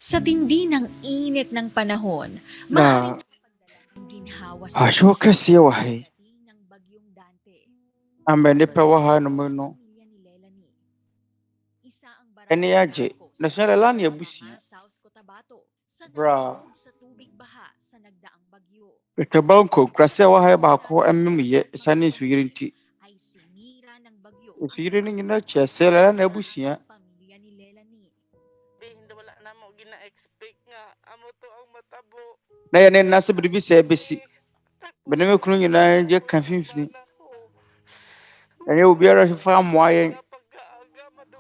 Sa tindi ng init ng panahon, na ginhawa sa ahyew kɛseɛ wɔ ha yi. ng bagyong Dante. Ama nnipa wɔ ha nom no, Isa ang ani agye. Na sɛ lala ne abusua. South Cotabato sa Bra, nalubog sa tubig baha sa nagdaang bagyo. Itabanko, kurasɛ wɔ ha yi baako amemyɛ ɛsiane nsuyiri nti. Ay sinira ng bagyo. Nsuyiri no nyinaa kyerɛ sɛ lala na abusua. Pamilya ni Lelani. Hindi wala na mo gina-expect nga amo to ang matabo. Na yɛne nna sɛ biribi sɛ ɛbɛsi. Bɛne me kunu nyinaa gye ka mfimfini. Ɛnyɛ obiara fa mmoa yɛn.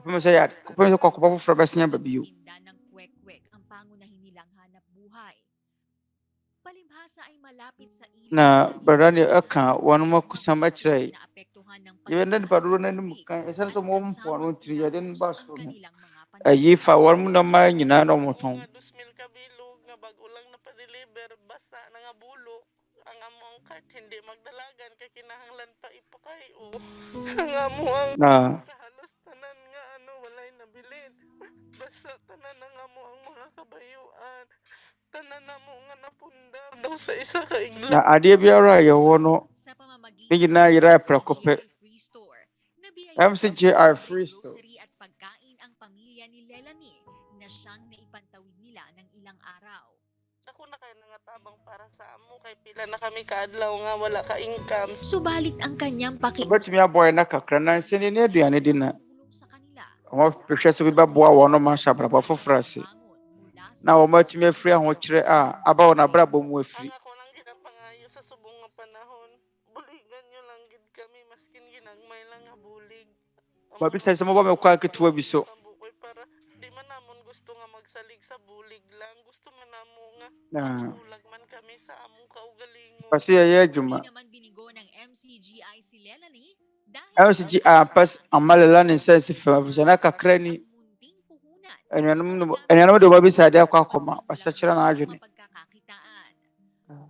Kɔpem sɛ kɔkɔbɔ foforɔ bɛsea ba bio. Tinda ng kwek-kwek ang pangunahin nilang hanap buhay. Palibhasa ay malapit sa ilog Na brada ne ɛka wɔnom akusam akyerɛ na apektuhan ng yɛbɛnda nipa dodoɔ no anim pag-ibig. kan ɛsiane sɛ ɔmɔ mpoano ntiri yɛde no ba Ang soro no kanilang mga panahon. ayi fa wɔn mu nɔma nyinaa na ɔmotɔn. Nga 2,000 ka bilog nga bago lang na pa-deliver basta na nga bulo ang among cart hindi magdalagan kay kinahanglan pa ipakay o ang among Na halos tanan nga walay nabilin basta tanan nga mo ang mga kabayuan tanan na mo nga napundar daw sa isa ka igla. na adeɛ biara a yɛwɔ no Sa pamamagitan ne nyinaa yɛrɛ ng prɛko pɛ. MCGI Free Store, nabiyayaan MCGI ng Free Store. grocery at pagkain ang pamilya ni Lelani na siyang naipantawid nila ng ilang araw. Ako na kay nangatabang para sa amo kay pila na kami kaadlaw nga wala ka income. Subalit ang kanyang Ɔbɛtumi aboa yɛn na kakra na nsɛnni ne aduane di na pakitulong sa kanila. ɔmɔhwehwɛ sɛ bi bɛboa wɔn ma ahyɛ abrabɔ foforɔ ase na wɔmatumi afiri ahokyerɛ a aba wɔn abrabɔ mu afiri. Ang ako lang ginapangayo sa subong nga panahon. Buligan nyo lang gid kami maskin ginagmay lang nga bulig. Mabisa sɛ mobɔ me kwa ketewa bi so. Mabukoy para di man namon gusto nga magsalig sa bulig lang. Gusto man namo nga Na ulag man kami sa among kaugalingon. kasi yɛyɛ adwuma. Hindi naman binigo ng MCGI si Lelani dahil MCGI pas amalala ne nsa si fam afisɛ na kakra ni munting puhunan. anuanom de ɔmabisa ade akɔ akɔma ɔsakyerɛ na adwene. Pagkakakitaan.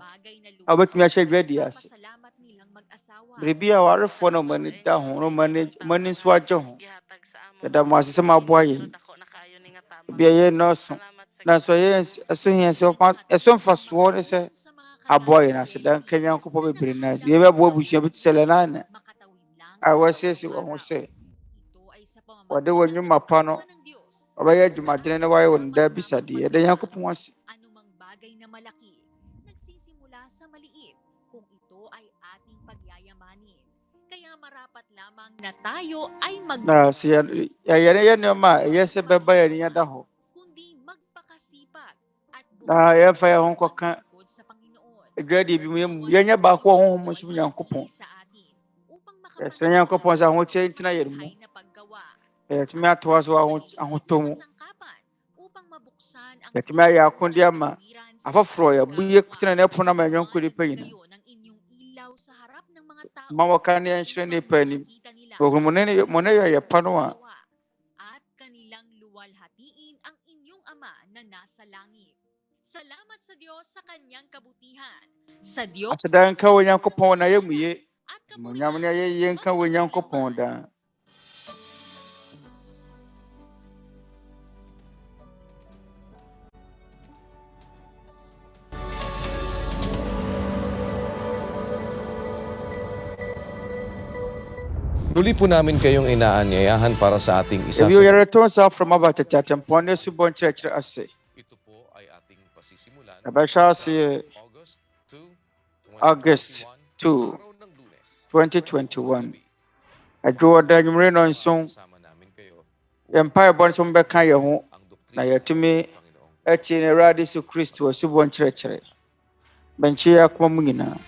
Bagay na Ɔbɛtumi ahyɛ dwadi ase. pasalamat nilang mag-asawa. Biribi a warefoɔ na ɔmani da ho na ɔmani nso agye ho. Gihatag sa among Yɛda mo ase sɛ maboa yɛn. dako na kayo ni nga tama. Ebi a yɛn nɔɔso. Salamat sa Na so yɛn ɛso hia sɛ ɛso mfasoɔ ne sɛ aboa yɛn ase da nka Nyankopɔn bebree na ase. Yɛbɛboa abusua bi te sɛ Lenana Makatawid lang a sa wɔasiesie wɔn ho sɛ ito ay sa wɔde wɔn nnwuma pa no ng Diyos. ɔbɛyɛ adwumadene na wɔayɛ wɔn da bisadeɛ. Yɛda Nyankopɔn ase. Anumang bagay na malaki, nagsisimula sa maliit kung ito ay ating pagyayamanin. Kaya marapat lamang na tayo ay Na sɛ yɛn nneɛma a ɛyɛ sɛ bɛba yɛn ani ada hɔ kundi magpakasipag at na yɛmfa yɛn ho nkɔka bukod sa Panginoon. adwadie bi mu yɛnyɛ baako a honhom nso mu Nyankopɔn. Sa atin upang Yɛsrɛ Nyankopɔn sɛ ahoteɛ ntena yɛn mu. na paggawa. Yɛtumi atoa so ahotɔ mu. Kasangkapan upang mabuksan ang Yɛtumi ayɛ akonde ama afoforɔ yɛbu yɛ kutena ne ɛpono ama yɛnyɔnko nipa nyinaa. Ngayon ang inyong ilaw sa harap ng mga tao. Ma wɔka ne yɛnhyerɛ nipa anim. Makita nila Wɔhunu mo ne yɛ pa no a at kanilang luwalhatiin ang inyong Ama na nasa langit. Salamat sa Diyos sa kanyang kabutihan. Sa Diyos aseda nka wɔ Nyankopɔn na yɛmu ye. at Monyam ne ayɛyie nka wɔ Nyankopɔn daa. Muli po namin kayong inaanyayahan para sa ating isa Ebi yɛretɔn sa from aba Tete Atempɔn ne subɔ nkyerɛkyerɛ ase. Ito po ay ating pasisimulan Ɛbɛhyɛ ase August 2, araw ng Lunes. 2021. Adwo ɔda nwumere no nson Kasama namin kayo yɛmpa ɛbɔ nso mbɛka yɛn ho ang na doktrina yɛtumi ng Panginoong atie ne Awurade Yesu Kristo asubɔ nkyerɛkyerɛ. Bɛnkye yɛ akoma mu nyinaa.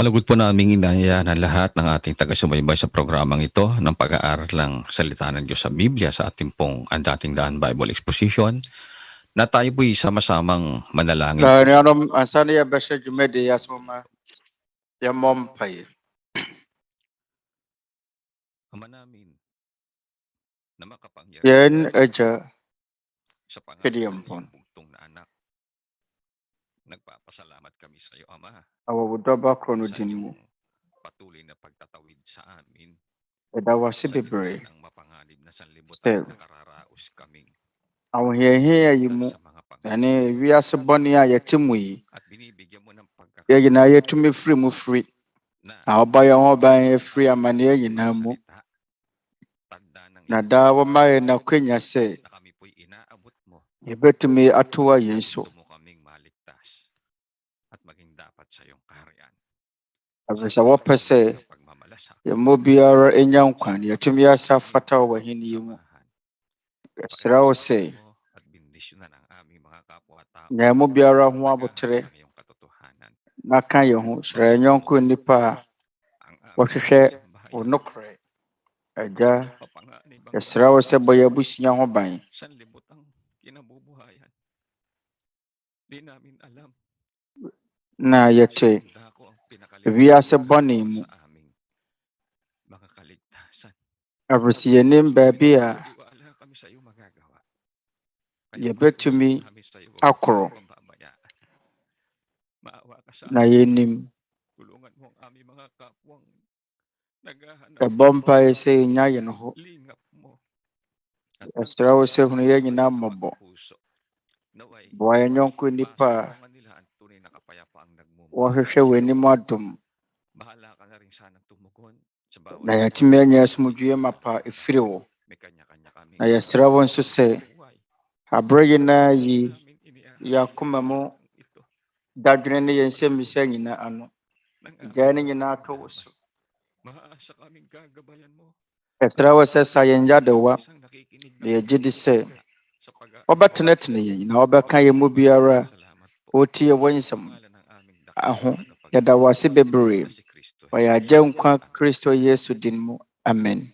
Malugod po naming inaya na lahat ng ating taga-subaybay sa programang ito ng pag-aaral ng salita ng Diyos sa Biblia sa ating pong Andating Daan Bible Exposition na tayo po'y sama-samang manalangin po. Nanom ansana ya basha dwumadi asoma ya mompaye. Ama namin na makapangyarihan Yan aja sa pangalan Kitawonsa. ng iyong bugtong na anak. Nagpapasalamat kami sa iyo, Ama, awudaba krono sa dinmu. iyong patuloy na pagtatawid sa amin. Edawasi Sa bebre. gitna ng mapanganib na sanlibutan Still. na nakararaos kaming Awhiahia yimu. sa mga Yani wiase bɔne a yɛte mu yi, at binibigyan mo ng yɛn pagkakataon nyinaa yɛtumi firi mu firi. na Na ɔba yɛn ho ban afiri amanneɛ nyinaa mu. tanda ng Na iyong daa wɔma yɛn n'akwanya sɛ na kami po'y inaabot mo. yɛbɛtumi atoa yɛn so. Gusto mo kaming maligtas at maging dapat sa iyong kaharian. Afei sɛ wɔpɛ sɛ yɛn mu biara anya nkwa na yɛtumi asa fata wɔ w'ahenni yi mu. Yɛsrɛ wo sɛ at bendisyonan ang aming mga kapwa-tao nya yɛn mu biara ho abotere ng iyong katotohanan. na ka yɛn ho. Hyerɛ yɛn yɔnko nnipa a Ang aming wɔhwehwɛ sambahayan, wo nokorɛ. Agya, papanganib ang yɛsrɛ wo sɛ bɔ yɛn abusua ho ban. sanlibutan kinabubuhayan. Di namin alam Na yɛte sinong dako ang pinakaligtas wiase bɔne mu. sa aming mga kaligtasan. Afei sɛ yɛnim baabi a Tiwala kami sa iyo magagawa. yɛbɛtumi Kami sa iyo, akorɔ pababayaan. Maawa ka sa na amin. yɛnim. Tulungan mo ang aming mga kapwang naghahanap Yɛbɔ mpaeɛ sɛ yɛnya yɛn ho. lingap mo. At Yɛsrɛ wo sɛ hunu yɛn nyinaa mmɔbɔ. puso. Naway, Boa yɛn yɔnko nnipa a masulungan nila ang tunay na kapayapaang nagmumula wɔhwehwɛ sa iyo. w'anim adom. Bahala ka na rin sanang tumugon sa bawat Na yɛatumi anya asomdwoeɛ mapa ɛfiri wo. may kanya-kanya kaming Na yɛsrɛ wo nso sɛ buhay. aberɛ nyinaa yi Namin iniahanda yɛn akoma mu ito dadwene ne yɛn nsɛmmisa nyinaa ano. ng Gyae ne aming nyinaa to wo so. maaasa kaming gagabayan mo. Yɛsrɛ wo sɛ sa yɛn yadewa Isang nakikinig na yɛgye di sɛ sa pag-aaral. wɔbɛtenetene yɛn na wɔbɛka yɛn mu biara Salamat po. ɔretie wɔ nsɛm Pangalan ng aming dakila aho. tagapagligtas Yɛda wo ase bebree. na si Kristo Wɔ yɛn Jesus. Agya nkwa Kristo Yesu din mu. Amen.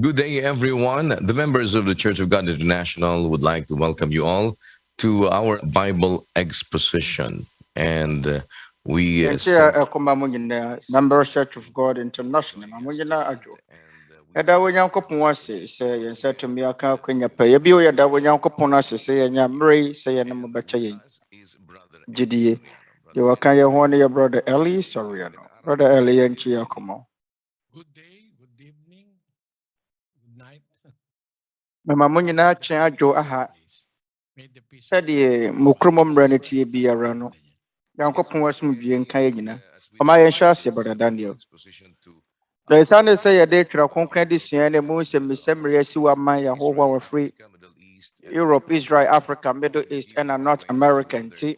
Good day, everyone. The members of the Church of God International would like to welcome you all to our Bible exposition. And we Member Church of God International. Eda Nyankopɔn ase sɛ yɛn nsa tumi aka akwanya pa yɛ bi oyɛ da Nyankopɔn ase sɛ yɛn nyamre sɛ yɛn mo bɛkyɛ yɛn gidie yɛ waka yɛ ho ne yɛ brother Eli Soriano. Brother Eli yɛn chi yakoma. Good day, good evening, good night. Mema mo nyinaa kyɛn adwo aha sɛdeɛ mokromo mmerɛ ne tie biara no Nyankopɔn asomdwie nka yɛ nyina ɔma yɛn hyɛ ase brother Daniel. The Sunday say a day Twerɛ Kronkron Adesua and the Nsɛmmisa mmerɛ si wa man ya ho wa free Europe, Israel, Africa, Middle East and North America nti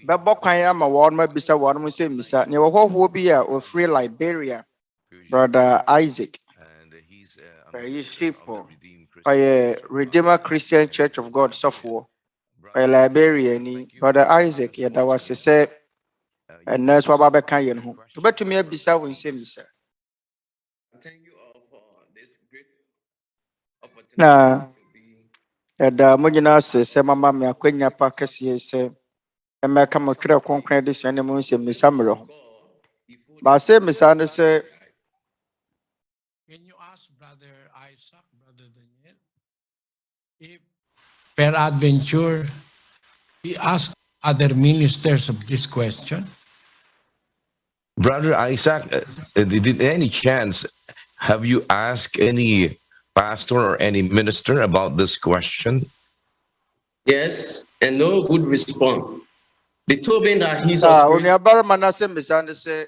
bɛbɔ kwan ama wɔn ma bisa wɔn mo Nsɛmmisa ne wɔ hɔ bi a o free Liberia brother Isaac he's people by Redeemer Christian Church of God software by Liberia ni brother Isaac ya da was say and nurse wa ba bɛka yɛn ho to betumi abisa wo Nsɛmmisa. Thank you all for this great opportunity Nah. to be. Eda mo nyinaa sɛ mama me akwanya pa kɛseɛ sɛ ɛmɛka mo Twerɛ Kronkron Adesua ne mo Nsɛmmisa mmerɛ ho. Baasɛ mmisa ne sɛ Can you ask Brother Isaac, Brother Daniel, if peradventure he asked other ministers of this question? Brother Isaac, did any chance have you asked any pastor or any minister about this question? Yes, and no good response. They told me that he's onuabara ma na sɛ mmisa ne sɛ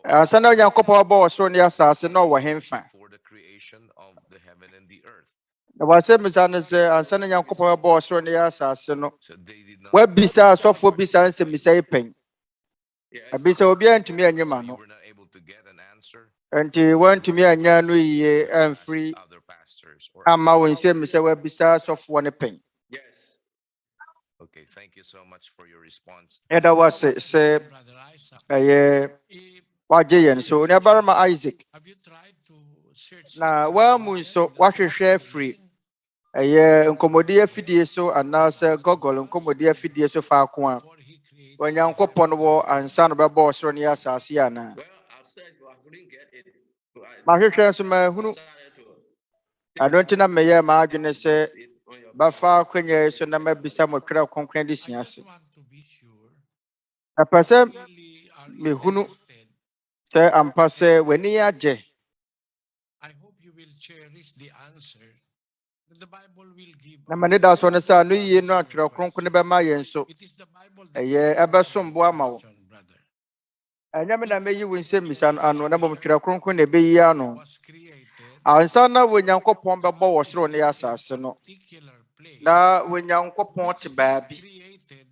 ansa na Onyankopɔn abɔ ɔsoro ne asase na ɔwɔ hemfa. For the creation of the heaven and the earth. Na wasɛ mmisa ne sɛ ansa na Onyankopɔn abɔ ɔsoro ne asase no So they did not. wabisa asɔfoɔ bisa Nsɛmmisa yi pɛn. yes, Abisa obi antumi anyɛ ma You no. were not able to get an answer. Nti wantumi anya no yie amfiri Other pastors or amma wo Nsɛmmisa wabisa asɔfoɔ ne pɛn. yes. okay, thank you so much for your response. Ɛda wase sɛ Brother Isaac, ɛyɛ if, wagye yɛn so onuabara ma Isaac have you tried to search na it wa on mu the nso internet, wahwehwɛ the free search nkɔmmɔdi afidie so anaasɛ Google nkɔmmɔdi afidie so faako a before he created Onyankopɔn wɔ ansa na ɔbɛbɔ ɔsoro ne asase ana. Well, I said but I couldn't get it. So Mahwehwɛ nso mahunu decided to ɛno nti na meyɛ m'adwene sɛ it on your bɛfa akwanya yi so na mabisa mo Twerɛ Kronkron Adesua I ase. just want to be sure Ɛpɛ sɛ you really are mehunu interested. sɛ ampa sɛ w'ani agye I hope you will cherish the answer that the Bible will give na us. m'ani da so ne sɛ ano yie no a Twerɛ Kronkron no bɛma yɛn so It is the Bible that will ɛbɛsom bo ama wo. question, brother. Ɛnyɛ me na meyi wo Nsɛmmisa no ano na mmom Twerɛ Kronkron na ɛbɛyi ano. Was created Ansa na Onyankopɔn bɛbɔ ɔsoro ne asase no particular place na Onyankopɔn te baabi created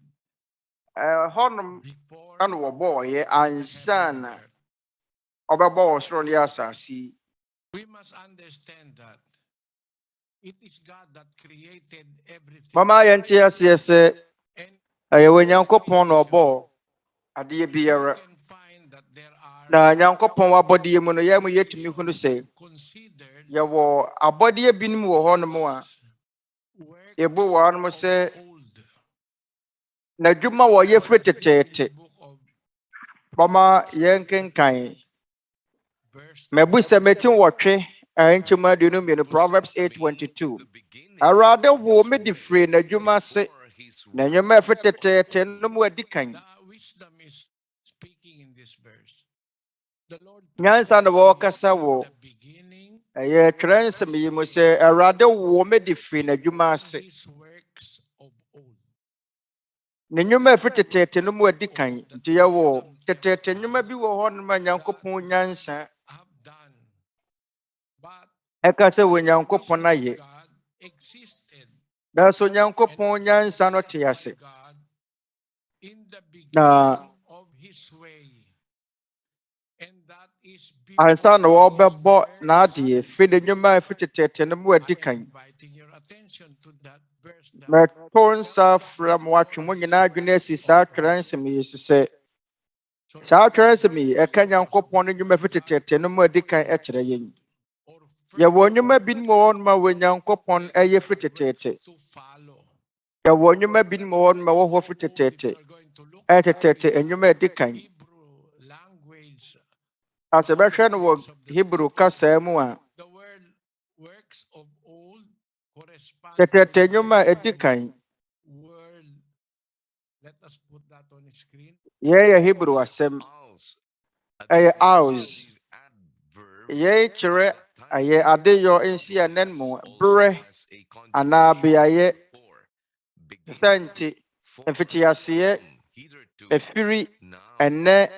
hɔnom before na wɔbɔɔyɛ ansa heaven na and earth. ɔbɛbɔ ɔsoro ne asase yi. We must understand that it is God that created everything. Mama yɛnte aseɛ sɛ And ɛyɛ Onyankopɔn na ɔbɔɔ adeɛ you biara. can find that there are Na Nyankopɔn w'abɔdeɛ mu no yɛn mu yɛtumi hunu sɛ considered yɛwɔ abɔdeɛ binom wɔ hɔnom a works yɛbu wɔ hɔnom of sɛ old. n'adwuma wɔyɛ firi teteete. Book of Mama yɛnkenkan verse mabu sɛ meti wɔtwe nkyɛmu aduonu mmienu Proverbs 8:22. The beginning Awurade of wo his me de work firi n'adwuma ase before his na nnwuma a ɛfiri works teteete no mu adi kan. the wisdom is speaking in this verse. The Lord Nyansa na wɔkasa in wɔ the beginning ɛyɛ twerɛ nsɛm yi mu sɛ Awurade wo me de firi n'adwuma ase his works of old. na nnwuma a ɛfiri teteete no mu adi kan. Nti yɛwɔ teteete nnwuma bi wɔ hɔnom a Nyankopɔn nyansa Have done. But ɛka sɛ wɔ Nyankopɔn ayɛ. God existed. Nanso Nyankopɔn nyansa no te ase. God in the Na beginning of his way. And that is ansa na before his wɔbɛbɔ works. n'adeɛ firi nnwuma a ɛfiri teteete no mu I adi am kan. inviting your attention to that verse. That Mɛto nsa frɛ mo atwe mo nyinaa adwene asi saa twerɛ nsɛm yi so sɛ saa twerɛ nsɛm yi ɛka Nyankopɔn no nnwuma a ɛfiri teteete no mu adi kan ɛkyerɛ yɛn. or Ya wonyuma bin mo on ma wenyankopon eye fitete. to follow. Ya wonyuma bin mo on ma wo We fitete. are going to look at Tete enyuma edikan. Hebrew language. As a version of Hebrew kasemu a. The word works of old corresponds Tete to enyuma edikan. word. Let us put that on the screen. Ye Hebrew asem. Aye aus. Ye chere aye adeyo ensi anen mu bre ana biaye senti emfitiasie efiri ene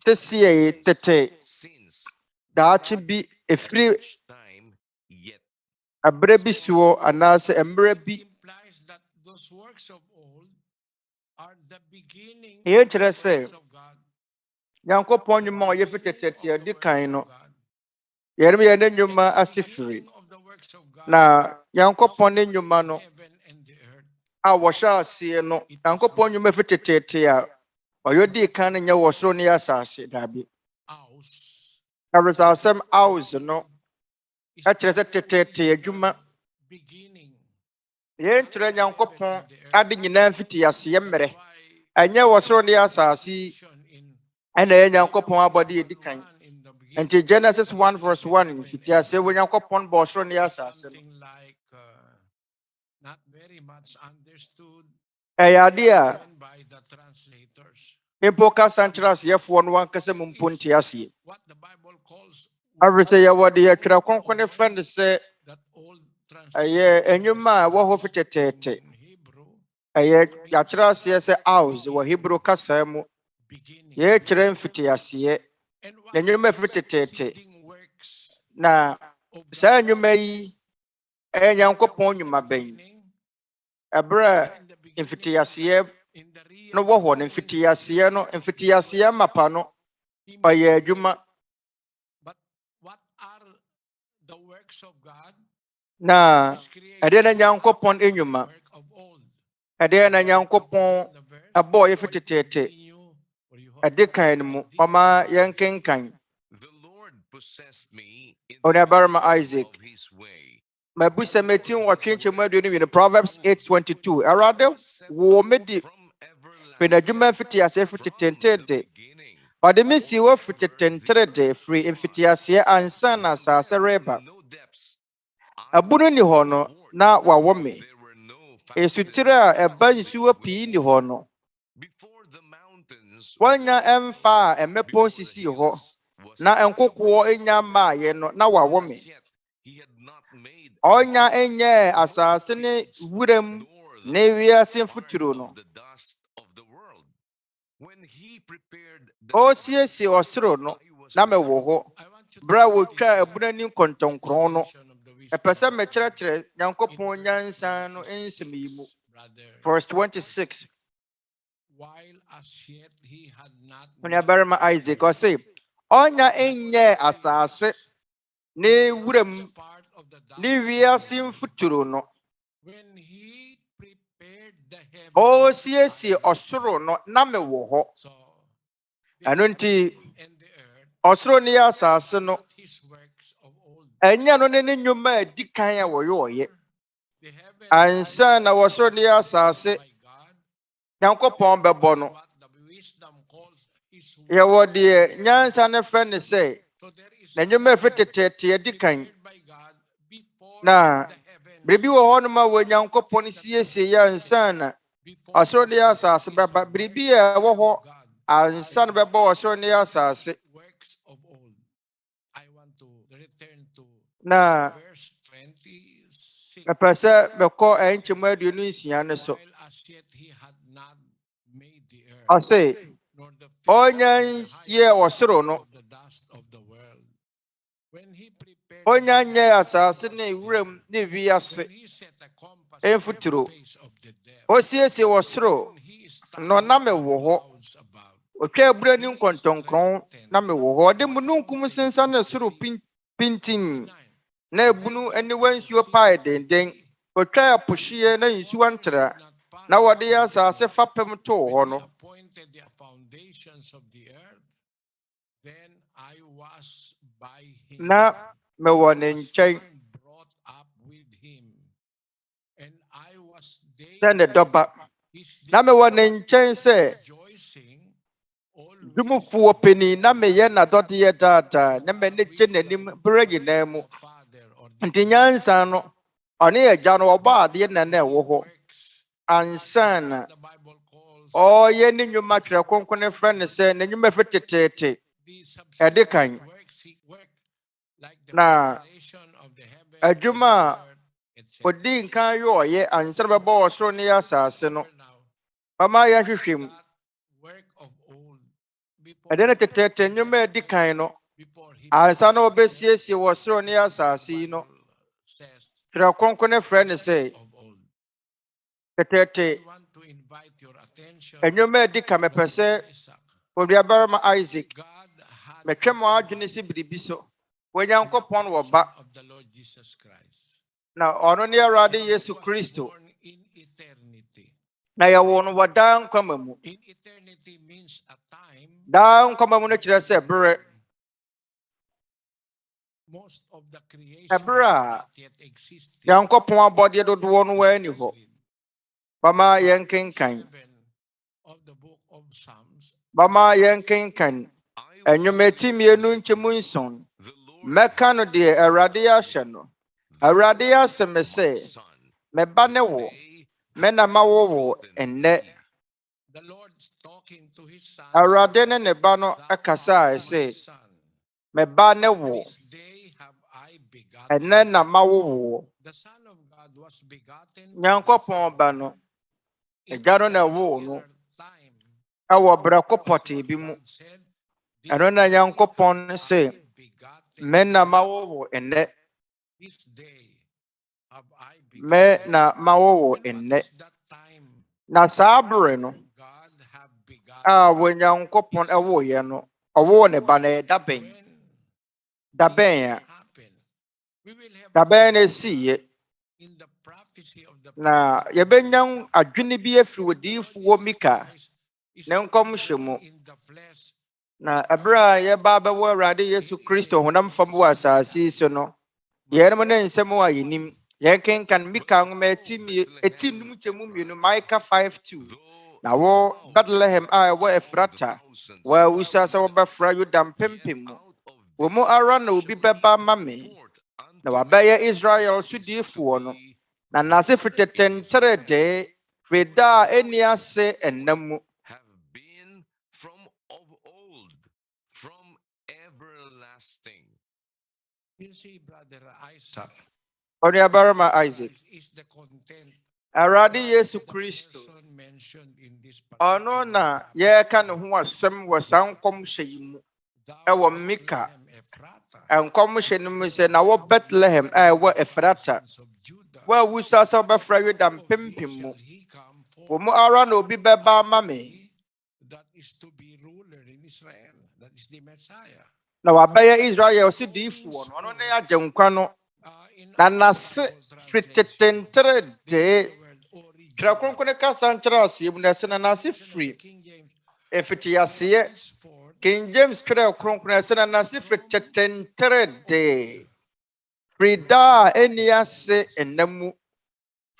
sesie tete daachi bi efiri abre bi suo anase emre bi Implies that those works of old are the beginning ye of chere the se works of God. Nyankopon nyuma oye fitete di kan no yerem ye ne nyuma asifiri Of the works of God, na Nyankopon ne nyuma no heaven and the earth. a wɔhyɛ aseɛ no Nyankopɔn nnwuma fi teteete a ɔyɛ kan no nyɛ wɔ soro ne asase dabi Aus. awesasɛm aus no ɛkyerɛ sɛ teteete adwuma Beginning. yɛnkyerɛ Nyankopɔn ade nyinaa mfiti aseɛ mmerɛ ɛnyɛ wɔ soro ne asase yi ɛna ɛyɛ Nyankopɔn abɔde yɛdi kan nti Genesis 1:1 mfiti aseɛ wɔ Nyankopɔn bɔ soro ne asase no Something like not very much understood ɛyɛ ade a even by the translators. mpo kasa nkyerɛ aseɛfoɔ no wankasa mu mpo nte aseɛ What the Bible calls awere sɛ yɛwɔ de yɛtwerɛ kronkron ne frɛ no sɛ that old ɛyɛ enwuma a ɛwɔ hɔ fi teteete in Hebrew ɛyɛ yɛakyerɛ aseɛ sɛ aus wɔ Hebrew kasa mu beginning. yɛkyerɛ mfiti aseɛ And na what nnwuma are fi the teteete preceding works na of saa God? nnwuma yi ɛyɛ Nyankopɔn nnwuma bɛn ɛberɛ In the a beginning, mfiti aseɛ in the real no wɔ hɔ no mfiti aseɛ no mfiti aseɛ mapa no ɔyɛ adwuma But what are the works of God? na His creation, ɛdeɛ na Nyankopɔn nnwuma work of old. ɛdeɛ na Nyankopɔn The verse, ɛbɔɔ yɛ fi teteete continue, or you have ɛde kan no mu ɔma yɛnkenkan The Lord possessed me in Onuabarima the way Isaac. of his way. mabusa meti wɔtwe nkyɛmu aduonu mmienu Proverbs 8:22 Awurade wo me di From firi n'adwuma mfiti aseɛ fi tetente de ɔde me si wɔ fi tetentere de firi mfiti aseɛ ansa na asase reba no depths. abunu ni hɔ no na wawɔ me esutire a ɛba nsuo pii ni hɔ no Before the mountains wɔnya ɛmfa a ɛmɛpɔ sisi hɔ na nkokoɔ enya mmaayɛ no na wawɔ me he had not made ɔnya enyɛ asase ne wuram ne wiase mfuturo no the dust of the world. When he prepared the ɔsiesie ɔsoro no na mɛwɔ hɔ I want you to bere a notice wotwa abuna ni nkɔntɔnkorɔn no explanation of the wisdom ɛpɛ sɛ of God. mɛkyerɛkyerɛ Nyankopɔn In verse nyansa no 26, nsɛm yi mu brother, verse 26 while as yet he had not Onuabarima Isaac ɔse ɔnya enyɛ asase ne wuram part of the dust ne of the wiase world. mfuturo no When he prepared the heavens, ɔsiesie ɔsoro no na mɛwɔ hɔ so the ɛno nti heaven and the earth, ɔsoro ne asase no not his works of old. ɛnyɛ no ne nnwuma a ɛdi kan a wɔyɛ The heavens ansa na wɔsoro ne asase by God, Nyankopɔn bɛbɔ no what the wisdom calls his works. yɛwɔ deɛ nyansa ne frɛ ne sɛ So there is na nnwuma ɛfiri teteete adi kan prepared by God before na the heavens, biribi wɔ hɔnom a wɔ Nyankopɔn siesie yɛ ansa na before ɔsoro ne asase bɛba biribi a ɛwɔ hɔ God, ansa na bɛbɔ ɔsoro ne asase works of old. I want to return to na verse 26. mepɛ sɛ mɛkɔ nkyɛmu aduonu nsia no so While as yet he had not made the earth, ɔse nor the ɔnya yɛ ɔsoro no of the dust of the world. When he prepared ɔnya nyɛ asase ne wuram ne wiase when he set a compass in mfuturo the face of the depth, ɔsiesie ɔsoro when he no na established the mewɔ hɔ clouds above, ɔtwa abura ne nkɔntɔnkrɔn na mewɔ hɔ ɔde mununkum sensa ne soro pintim 9. na ebunu aniwa nsuo pae denden ɔtwa apohyeɛ na nsuo ntra na wɔde yɛ asase fapem too hɔ When he no appointed the foundations of the earth, then I was by him. na me wɔ ne was nkyɛn one brought up with him, and I was sɛ ne daily dɔba. his Na me wɔ ne disciple, nkyɛn sɛ rejoicing always dwumufoɔ panin na meyɛ n'adɔdeɛ daadaa na m'ani gye n'anim bere nyinaa mu. the Father or Nti nyansa no, ɔne agya no ɔbɔ adeɛ na na ɛwɔ hɔ. works Ansa na the Bible calls ɔyɛ ne nnwuma Twerɛ Kronkron ne frɛ ne sɛ ne nnwuma fi teteete. the Ɛde kan. subsequent works he worked, like the Na preparation of the heaven, adwuma a the earth, etc. ɔdi nkan yɛ ɔyɛ ansa na bɛbɔ ɔsoro ne asase no. Mama yɛhwehwɛ mu. That work of old Ɛde ne teteete nnwuma a ɛdi kan no. before he Ansa na ɔbɛsiesie wɔ soro ne asase yi no. says Twerɛ Kronkron ne frɛ ne sɛ of old. teteete I want to invite your attention nnwuma a ɛdi kan mepɛ sɛ Isaac. onuabarima Isaac God had metwɛ mo adwene si biribi so. Onyankopɔn wɔ ba of the Lord Jesus Christ. na ɔno ne Awurade Yesu Was Kristo. born in eternity. Na yɛwɔ no wɔ daa nkwama mu. In eternity means a time Daa nkwama mu no kyerɛ sɛ berɛ. most of the creation Ɛberɛ a not yet existed. Nyankopɔn abɔdeɛ dodoɔ no wɔ ani hɔ. Bama yɛnkenkan. 7 of the book of Psalms. Bama yɛnkenkan. Nnwuma eti mmienu nkyɛmu nson. Mɛka no deɛ Awurade ahyɛ no. Awurade asɛ me sɛ, mɛba ne wo. Mɛna mawo wo nnɛ. The Lord talking to his son. Awurade ne ne ba no ɛkasaa sɛ, mɛba ne wo. This day have I begotten. Nnɛ na mawo wo. The Son of God was begotten Nyankopɔn ba no. in Agya no na ɛwoo no. particular time. Ɛwɔ berɛ kɔpɔtee bi mu. God said, Ɛno na Nyankopɔn sɛ, begotten mɛna mawo wo nnɛ. this day have I Mɛ begotten. na mawo wo And what nnɛ. is that time Na saa bere no God have begotten? a wɔ Nyankopɔn ɛwoeɛ no, ɔwoo ne ba na ɛda bɛn. When Da it bɛn a, happened, we will have da bɛn na esiiɛ. in the prophecy of the Na prophet yɛbɛnya adwene bi afiri wɔ diifoɔ Mika is ne to be nkɔmhyɛ born mu. in the flesh. Na ɛberɛ a yɛba bɛwɔ Awurade Yesu Kristo honam fam wɔ asase yi so no, yɛnom ne nsɛm a yɛnim. Yɛkenkan Mika nwoma eti num nkyɛmu mmienu, Micah 5:2. Na wɔ Bethlehem a ɛwɔ Efrata, wɔ awusa sɛ wɔbɛfra Yuda mpempem mu. Wɔ mu ara na obi bɛba ama me, na wabɛyɛ Israel so diifoɔ no. Na n'ase firi tɛtɛnterɛdee, firi da a ɛnni ase ɛnna mu. have been from of old, from everlasting. You see, brother Isaac, Onuabarima Isaac, is the content Awurade Yesu the Kristo, person mentioned in this ɔno na particular yɛreka ne ho asɛm wɔ saa nkɔmhyɛ yi mu. Thou Ɛwɔ Mika, Bethlehem Ephrata, nkɔmhyɛ no mu sɛ, na wɔ Bethlehem a ɛwɔ Efrata, sons of Judah, wɔ awusa sɛ wɔbɛfra Yuda of thee mpempem mu. shall he come Wɔ forth, mu ara na obi bɛba ama me, that is to be ruler in Israel. That is the Messiah. na wabɛyɛ Israel so diifoɔ no. Ɔno ne agyenkwa no. In Na our n'ase Bible firi translation, tɛtɛnterɛdee. the word origin. Twerɛ Kronkron ne kasa nkyerɛ aseɛ mu na ɛsɛ na n'ase firi King James ɛfiti aseɛ. henceforth King James Twerɛ Kronkron ɛsɛ na n'ase firi tɛtɛnterɛdee. Firi da a ɛnni ase nna mu.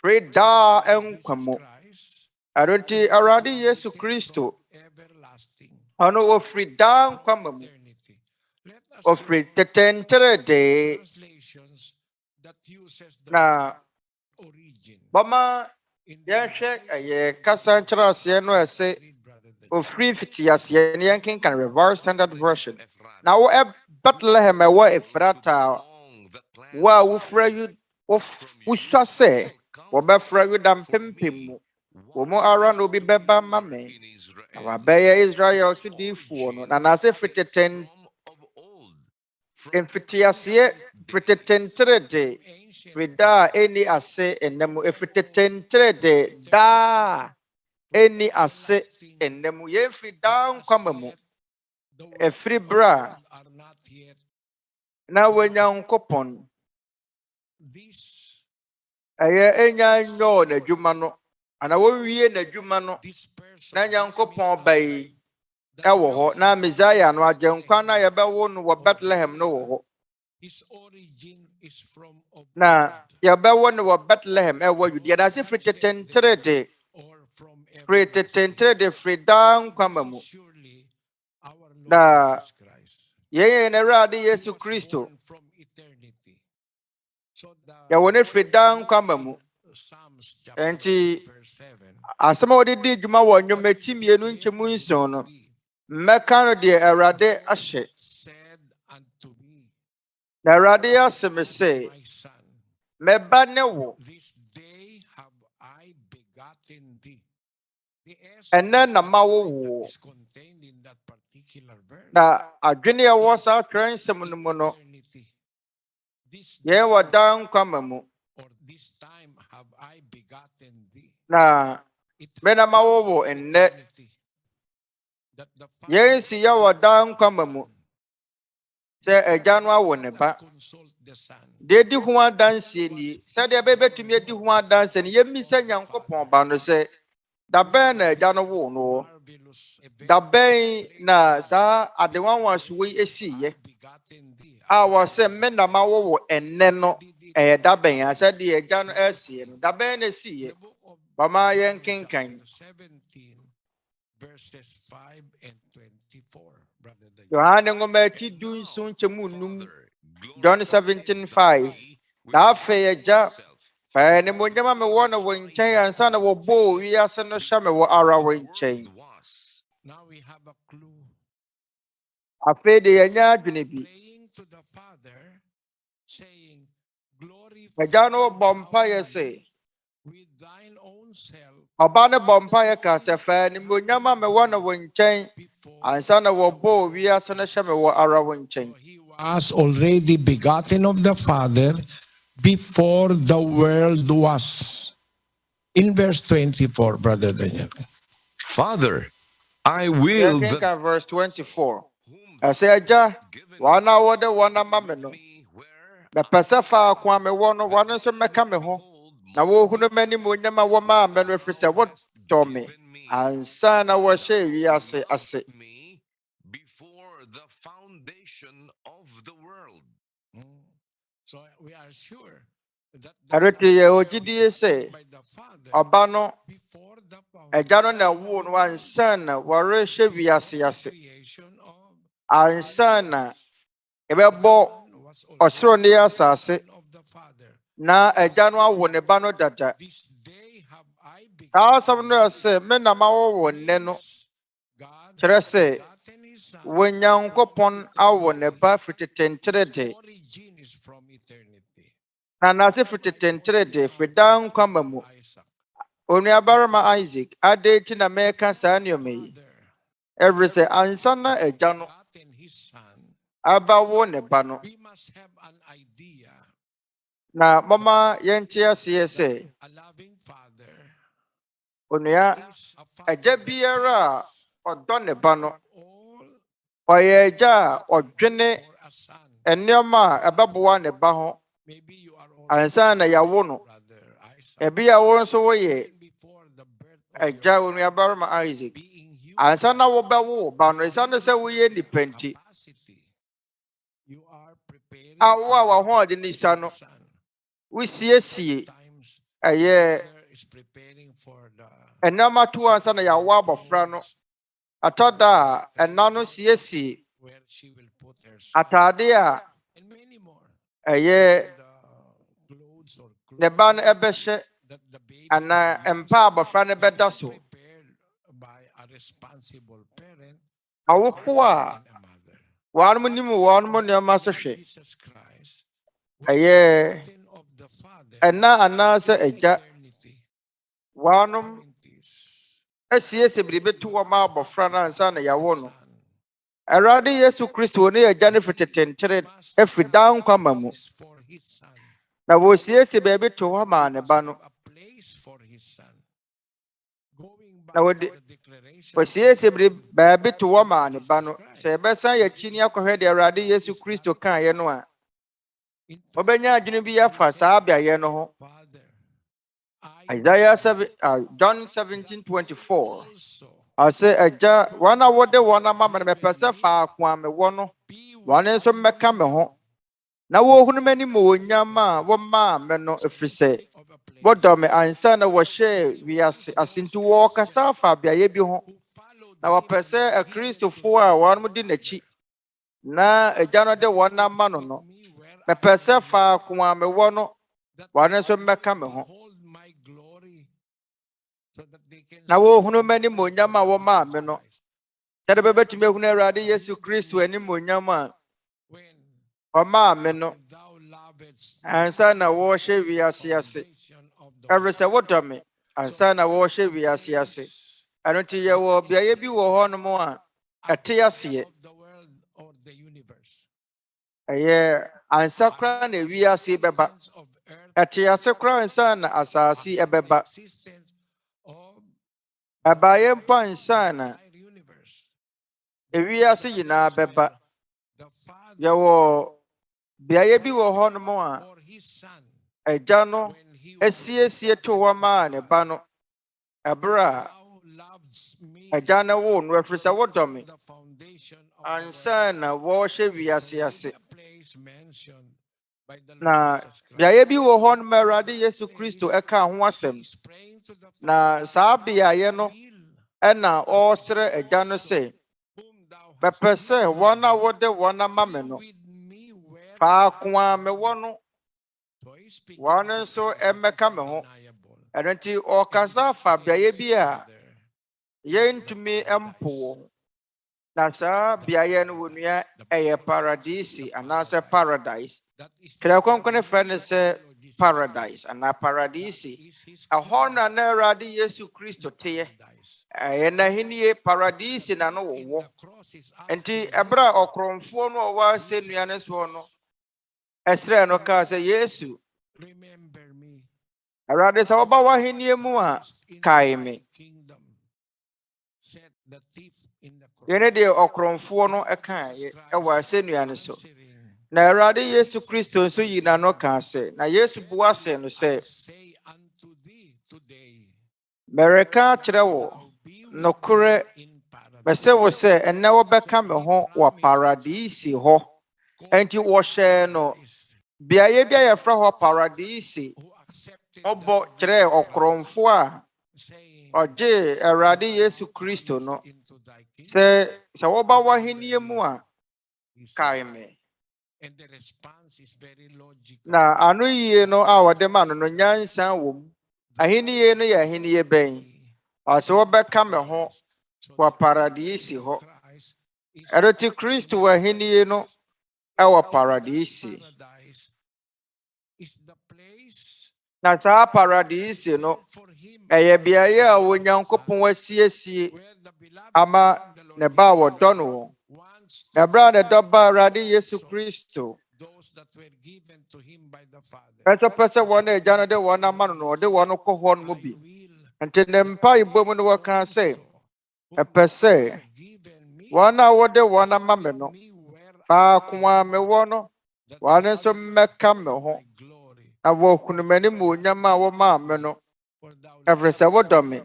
Firi da a ɛnkwa mu. Christ, Ɛno nti Awurade Yesu Kristo, everlasting ɔno wɔfiri daa nkwama mu. eternity. Let us Ɔfiri look tɛtɛnterɛdee. translations that uses the Na origin. bɔma In the yɛhwɛ Revised ɛyɛ kasa nkyerɛ aseɛ no ɛsɛ read, brother, the ofiri fiti aseɛ ne yɛnkenkan Revised Standard Version. Na wɔ Bethlehem ɛwɔ Efrata a wo a wofra yu wosua sɛ wɔbɛfra Yuda mpempem mu. Wɔ mu ara na obi bɛba ma me, na wabɛyɛ Israel so diifoɔ no. Na n'ase firi mfitiaseɛ firi tɛtɛnterɛdee, firi da a ɛnni ase nna mu. Ɛfiri tɛtɛnterɛdee, daa a ɛnni ase nna mu. Yɛmfiri daa nkwama mu. Ɛfiri bere a are not yet na Onyankopɔn this ɛyɛ ɛnya nyɔɔ n'adwuma no, ana wɔnwie n'adwuma no, this person na Nyankopɔn ba yi ɛwɔ hɔ. Na Mesaia no, agyenkwa no a yɛbɛwo no wɔ Bethlehem no wɔ hɔ. his origin is from of na blood, yɛbɛwɔ no wɔ Bethlehem ɛwɔ Judea na se firi tetentere or from firi everlasting. tetentere firi daa nkwama mu Surely our Lord na Jesus Christ. yɛyɛ na Awurade He Yesu was Kristo born from eternity. So yɛwɔ ne firi daa nkwama mu Psalms chapter enti 8 verse 7. asɛm a wɔde di dwuma wɔ nnwomati mmienu nkyɛmu nson no mmɛka no deɛ Awurade ahyɛ Said unto me, na Awurade asɛ me sɛ my son, mɛba ne wo this day have I begotten thee. The ɛnnɛ na essence ma wo that wo is contained in that particular verse. na adwene a ɛwɔ saa twerɛ nsɛm no mu no Eternity. This yɛn wɔ day daa nkwama mu or this time have I begotten thee. na me na ma wo wo ɛnnɛ Eternity. That the yɛn si yɛ wɔ daa nkwama mu sɛ agya no awo ne ba consult the Son. deɛ di ho adanseɛ nie sɛdeɛ ɛbɛbɛtumi adi ho adanseɛ no yɛmmisa Nyankopɔn ba no sɛ da bɛn na agya no woo no wɔ Marvelous event. da bɛn na saa adewanwansoɔ yi esiiɛ Begotten thee. a wɔsɛ me na ma wo wo ɛnnɛ no ɛyɛ da bɛn a sɛdeɛ agya no ɛsiɛ no da bɛn na esiiɛ The book of bama John yɛnkenkan chapter 17 verses 5 and 24, brother Daniel. Yohane nwoma ati du nson nkyɛmu nnum John 17:5 na afei agya fa animuonyam a mewɔ no wo nkyɛn ansa na wɔbɔɔ wiase no hyɛ me wɔ ara wo nkyɛn Now we have a clue. afei de yɛnya adwene bi Praying to the Father, saying, agya no glorify bɔ mpaeɛ thou sɛ me with thine own self ɔba no bɔ mpaeɛ ka sɛ fa animuonyam a mewɔ no wo nkyɛn before. ansa na wɔbɔɔ wiase no hyɛ me wɔ ara wo nkyɛn So he was already begotten of the Father before the world was. In verse 24, brother Daniel. Father, I will that yɛkenka verse 24 ɛsɛ agya wɔn a wɔde wɔn ama me no mepɛ sɛ faako a mewɔ no wɔn nso mmɛka me ho na wɔhunu m'animuonyam a wɔmaa me no ɛfiri sɛ wotɔ me ansa na wɔhyɛɛ wiase ase before the foundation of the world. So we are sure that ɛrete yɛ ogyidie sɛ by the Father ɔba no before the agya no na woo no ansa na wɔrehyɛ wiase ase creation of ansa na ɛbɛbɔ was ɔsoro ne asase of the Father. na agya no awo ne ba no dada This day have I saa asɛm no ɛsɛ me na mawo wo nnɛ no God kyerɛ sɛ begotten his Son. Onyankopɔn awo ne ba firi tetentere de Origin is from eternity. na n'ase firi tetentere de firi daa nkwama mu Isaac. onuabarima Isaac adɛn nti na mɛka saa nneɛma yi ɛfiri sɛ ansa na agya no Begotten his Son. abawo ne ba no We must have an idea. na mɔma yɛnte aseɛ sɛ A loving father onua is a father agya that biara a cares ɔdɔ ne ba no all ɔyɛ agya a ɔdwene for a son. nneɛma a ɛbɛboa ne ba ho Maybe you are ansa na yɛawo no brother Isaac. ebi a wo nso woyɛ Even before the birth of agya your son, onuabarima Isaac being human, ansa na wobɛwo wo ba no ɛsiane sɛ woyɛ nipa nti capacity, you are preparing a wo a for w'ahoɔden ne sa no son. wosiesie Times ɛyɛ mother is preparing for the ɛnneɛma to ansa na yɛawo abɔfra no atɔ da a ɛna no siesie where she will put her son atade a and many more. ɛyɛ The clothes or ne ba no clothes ɛbɛhyɛ that the baby anaa will use mpa a abɔfra no that bɛda is so prepared by a responsible parent, awofo a and a mother. wɔnom nim wɔnom nneɛma so hwɛ Jesus Christ was ɛyɛ begotten of the Father ɛna anaasɛ in agya eternity. wɔnom Point is, asiesie biribi to wɔ ma abɔfra no ansa na yɛawo no Son Awurade Yesu Kristo ne agya no firi tetentere must afiri daa have nkwama a mu place for his son. na wɔsiesie baabi to hɔ maa ne Must ba no have a place for his son. Going na by wɔde the declaration of wɔsiesie baabi to hɔ maa ne Jesus ba no Christ. sɛ yɛbɛsan yɛakyi ne akɔhwɛ deɛ Awurade Yesu Kristo kaeɛ no a In wɔbɛnya adwene bi afa saa beaeɛ no ho Father, Isaiah 7, John 17:24 also ɔsɛ agya wɔn a wɔde wɔn ama me no mepɛ sɛ faako a mewɔ no be wɔn with nso mmɛka me ho Na wo hunu mani mo nyama wo ma me no efrise. Wo do me ansa na wo hye wiase asinti wo kasa fa biaye bi ho. Na wo pese a Kristofo a won di nachi. Na agya no de won ama no no. Me pese fa kwa me wo no. Wane so mmeka me ho. Na wo hunu mani mo nyama wo ma me no. Tade bebetime hunu Awurade Yesu Kristo ani mo nyama. O ma me no. Ansa na wo hye wiase ase. Everse wo do me. Ansa na wo hye wiase ase. Anoti ye wo biaye bi wo ho no mo a ate ase. Eye ansa kra na wiase beba. Ate ase kra ansa na asasi ebeba. Abaye mpa ansa na wiase yina beba. Ye wo biaye bi wo ho no mo a agya no esiesie to wa ma ne ba no. Abra agya na wo no efrisa wo do me. Ansa na wo hye wiase ase. Na biaye bi wo ho no Awurade Yesu Kristo eka ho asem. Na saa biaye no ena osre agya no se bepese wona wode wona ma me no. Fa kwa me wo no. Wone so emeka me ho. Enenti okasa fa biaye bi a yentumi empo. Na saa biaye no wonua eye paradise anase paradise. Twerɛ Kronkron friend say paradise ana paradise. Ahona na Awurade Yesu Kristo teye. Na hinie paradise na no wo. Enti ebra okromfo no wa senua ne so no. Esre no ka say Yesu. Awurade sa oba wa hinie mu a kai me. Yene de okromfo no eka ye wa senua ne so. Na Awurade Yesu Kristo so yina no ka say na Yesu buase no say America kyerɛ wo nokore mese wo se enne wo beka me ho wa paradise ho. Enti wo hye no biaye bia ye fra ho paradise. Obo kyerɛ okromfo a oje Awurade Yesu Kristo no. Se wo ba wa henie mu a kai me. Na anu yie no a wode ma no nyansa wom. Ahiniye no ya ahiniye ben. Ase wo beka me ho wa paradise ho. Eroti Kristo wa ahiniye no wa paradise. Na saa paradise no eye biaye a wo Nyankopɔn wasiesie ama ne ba wo dɔ no. Na bra ne dɔ ba Awurade Yesu Kristo. Eto pese wona agya no de wona ma no de wono kɔ ho no bi. Enti ne mpa ibom no waka say epese wona wo de wona ma me no. Fa kwa me wo no. Wane so meka me ho. Na wo kunumani mu nyama wo ma me no. Everse wo do me.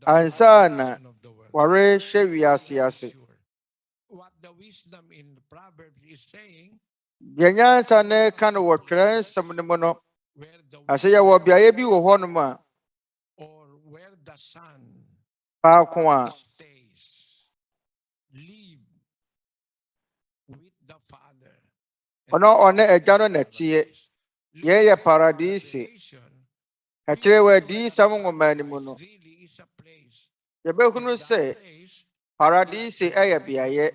Ansa na ware hye wiase ase. Yanyansa ne kan wo twere nsem ne mu no. Ase ya wo biaye bi wo ho no ma. Fa kwa ono one agya no natie. Ye paradise. Akire wa di sam ngoma ni mu no. Ye be hunu se paradise eye biaye.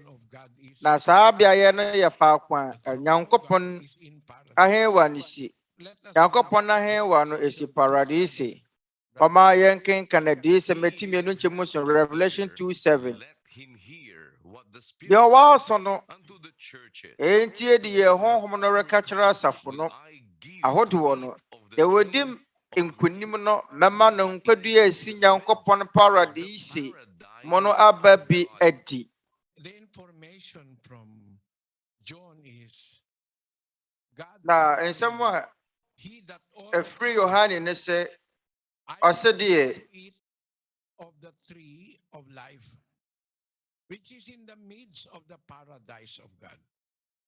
Na saa biaye no ye fa kwa Nyankopɔn ahewa ni si. Nyankopɔn ahewa no esi paradise. Kama yenken kanadi se metimi no nchemu so Revelation 2:7. Yo wa so no entie di ye honhom no reka kyerɛ asafo no ahodo no de wodim nkunim no mema no nkwadu esi Nyankopɔn paradise mono aba bi adi. The information from John is Na ensem a efri Yohane ne se osede eat of the tree of life, which is in the midst of the paradise of God.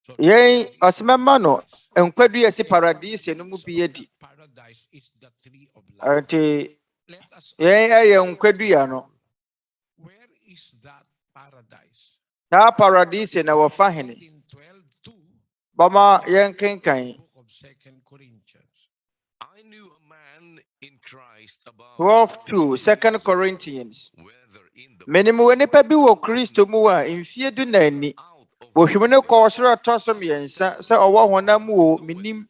Yɛn ɔsɛmɛma no nkwa dua si paradise no mu bi adi. Paradise is the tree of life. Ati Let us yɛn ɛyɛ nkwa dua no. where is that paradise? Saa paradise na wɔfa hene. In 12:2, Bama yɛn kenkan. book of 2 Corinthians. I knew a man in Christ about 12:2 2 Corinthians. whether in the Menim wɔ nipa bi wɔ Kristo mu a mfie du na ani. out of Wɔhwim ne kɔɔ soro ɛtɔ so mmiɛnsa sɛ ɔwɔ honam mu o menim.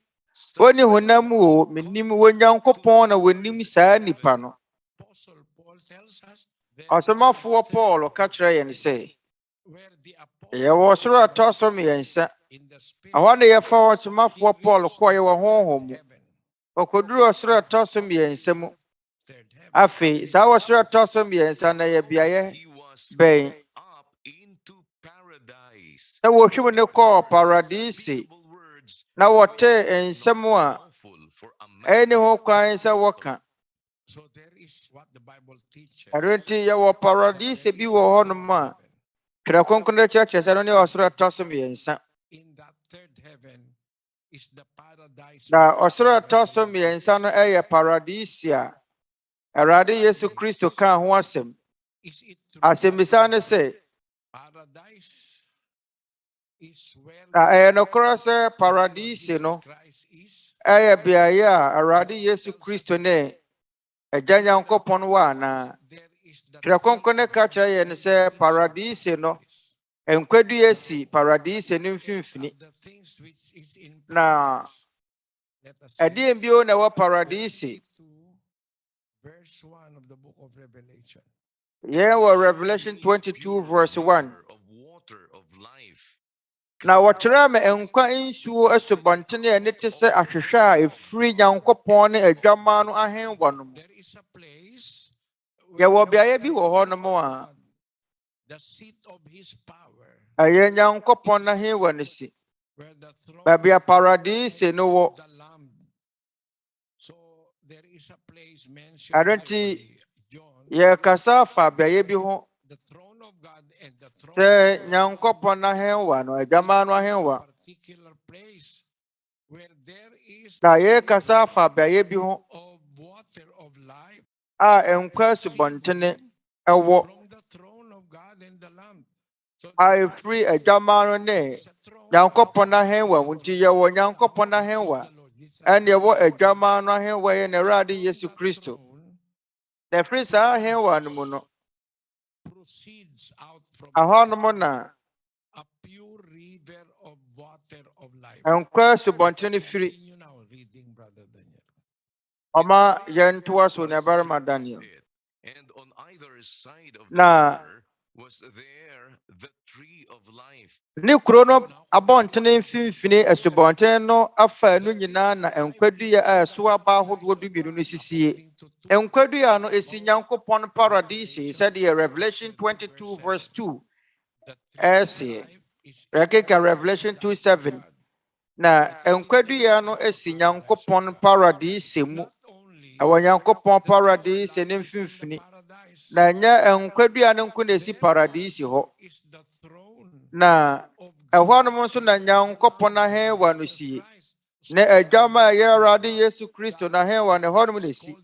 Wɔne honam mu o menim wɔ Nyankopɔn na wɔnim saa nipa no. Apostle Paul tells us that Ɔsomafoɔ Paul ka kyerɛ yɛn sɛ where the apostle yɛwɔ soro ɛtɔ so mmiɛnsa. in the spirit Ɛhɔ ne yɛfa ɔsomafoɔ Paul kɔɔ yɛwɔ honhom mu. heaven, Ɔkɔduru ɔsoro ɛtɔ so mmiɛnsa mu. third heaven. Afei, saa ɔsoro ɛtɔ so mmiɛnsa na yɛ beaeɛ he was bɛn. up into paradise. Na wɔhwim ne kɔɔ paradise. Unspeakable words Na wɔte nsɛm a lawful for a man ɛne ho kwan sɛ wɔka. So there is what the Bible teaches. Ɛno nti yɛwɔ paradise bi wɔ hɔnom a Twerɛ Kronkron Kyerɛkyerɛ sɛ no ne ɔsoro ɛtɔ so mmiɛnsa. In that third heaven is the paradise. Na ɔsoro ɛtɔ so mmiɛnsa no ɛyɛ paradise a Awurade Yesu Kristo ka ho asɛm. Is it true? Asɛmmisa ne sɛ Paradise is where na ɛyɛ nokorɛ sɛ paradise no Christ is. ɛyɛ beaeɛ a Awurade Yesu Kristo ne Agya Nyankopɔn wɔ anaa. There is the Twerɛ Kronkron no ka kyerɛ yɛn sɛ paradise no nkwadua si paradise no mfimfini. the things which is in Na paradise. Let us ɛdeɛn bio na ɛwɔ paradise? to verse 1 of the book of Revelation. Yɛn wɔ Revelation 22 verse 1. of water of life. Na wɔkyerɛ me nkwa nsuo asubɔnten a ɛne te sɛ ahwehwɛ a ɛfiri Nyankopɔn ne Adwammaa no ahengua no mu. There is a place Yɛwɔ beaeɛ bi wɔ hɔnom a the seat of his power, ɛyɛ Nyankopɔn n'ahengua no si. where the throne Baabi a paradise no wɔ. of the Lamb. So there is a place mentioned Ɛno by nti John, yɛkasa afa beaeɛ bi ho the throne of God and the throne sɛ of the Lamb. Nyankopɔn n'ahengua no, Adwammaa no ahengua. Particular place where there is Na yɛkasa afa beaeɛ bi ho of water of life a nkwa asubɔnten ɛwɔ from the throne of God and the Lamb. So a ɛfiri Adwammaa no ne Nyankopɔn n'ahengua mu. Nti yɛwɔ Nyankopɔn n'ahengua ɛne yɛwɔ Adwammaa no ahengua yɛ na Awurade Yesu Kristo. Na ɛfiri saa ahengua no mu no, proceeds out from ahɔnom na a pure river of water of life. nkwa asubɔnten firi. Continue now reading, Brother Daniel. Ɔma yɛntoa so ne barima Daniel. And on either side of the Na river was there the tree of life. ne kuro no abɔntene mfimfini asubɔnten no afa no nyinaa na nkwadua a ɛso aba ahodoɔ dumienu no sisie. Nkwadua no esi Nyankopɔn paradise sɛdeɛ Revelation 22 verse 2 ɛsie. Yɛkeka Revelation 2:7 na nkwadua no esi Nyankopɔn paradise mu. Ɛwɔ Nyankopɔn paradise ne mfimfini. Na ɛnyɛ nkwadua no nko na esi paradise hɔ. Is the throne Na ɛhɔnom nso na Nyankopɔn n'ahengua no sie. Ne Adwammaa a ɛyɛ Awurade Yesu Kristo n'ahengua no ɛhɔnom na esi.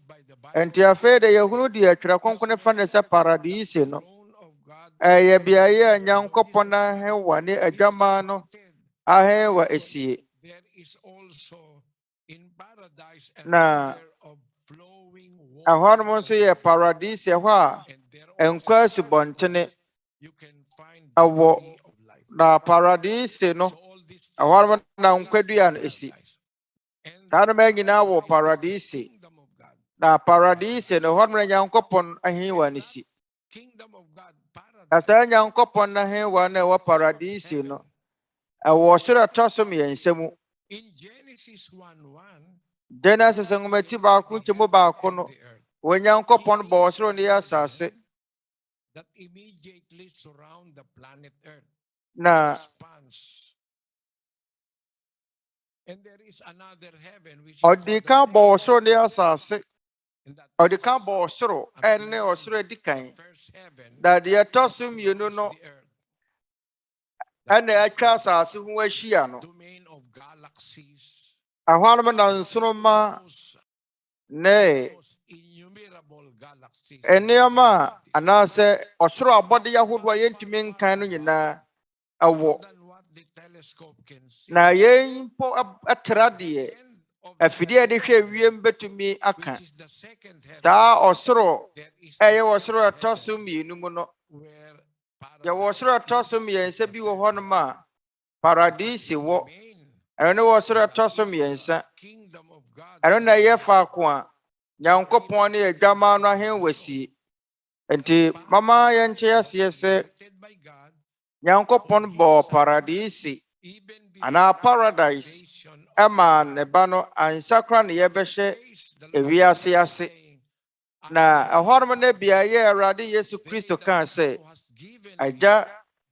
Enti afei de yɛhunu deɛ Twerɛ Kronkron fa ne sɛ paradise no throne of God ɛyɛ beaeɛ a Nyankopɔn n'ahengua ne Adwammaa no ahengua esie. there is also in paradise a Na river of flowing water. ɛhɔnom nso yɛ paradise hɔ And there a also nkwa asubɔntene you can find the ɛwɔ. tree of life. Na paradise no So all these ɛhɔnom na nkwadua no esi. and Saa nneɛma nyinaa wɔ paradise. kingdom of God. Na paradise no hɔnom na Nyankopɔn ahengua no si. Kingdom of God, Na saa paradise. Nyankopɔn n'ahengua no a ɛwɔ paradise no ɛwɔ soro ɛtɔ so mmiɛnsa mu. In Genesis 1:1, Genesis nwomati baako nkyɛmu baako no, the earth wɔ Nyankopɔn bɔɔ ɔsoro ne asase. that immediately surround the planet Earth. Na Expanse. And there is another heaven which is ɔde called ka the bɔɔ third ɔsoro ne heaven. asase. And that Ɔde ka is bɔɔ ɔsoro and ɛne beyond ɔsoro adi kan. the first heaven Na deɛ ɛtɔ so that mmienu surrounds no the earth. ɛna atwa asase ho ahyia no domain of galaxies, ahwanum na nsoroma ne those innumerable galaxies. nneɛma a anaasɛ ɔsoro abɔde ahodoɔ a yɛntumi nkan no nyinaa ɛwɔ More than what the telescope can see. na yɛn mpo ɛtra deɛ End of the afidie a yɛde hwɛ wiem bɛtumi aka which is the second heaven, saa ɔsoro there is ɛyɛ the ɔsoro a third ɛtɔ so heaven mmienu mu no where yɛwɔ ɔsoro a ɛtɔ so paradise mmiɛnsa bi wɔ hɔnom a paradise wɔ main ɛno ne wɔ ɔsoro a ɛtɔ so mmiɛnsa kingdom of God. ɛno na ɛyɛ faako a nyankopɔn ne adwamaa no ahenwasie nti mama yɛnkyɛ aseɛ sɛ Created by God, nyankopɔn bɔɔ paradise even anaa before paradise creation of ɛma ne ba no ansa kora ne yɛbɛhyɛ grace, the Lord ewiase ase saying, na ɛhɔnom ne beaeɛ a Awurade Yesu Kristo kaa sɛ "Thou hast given agya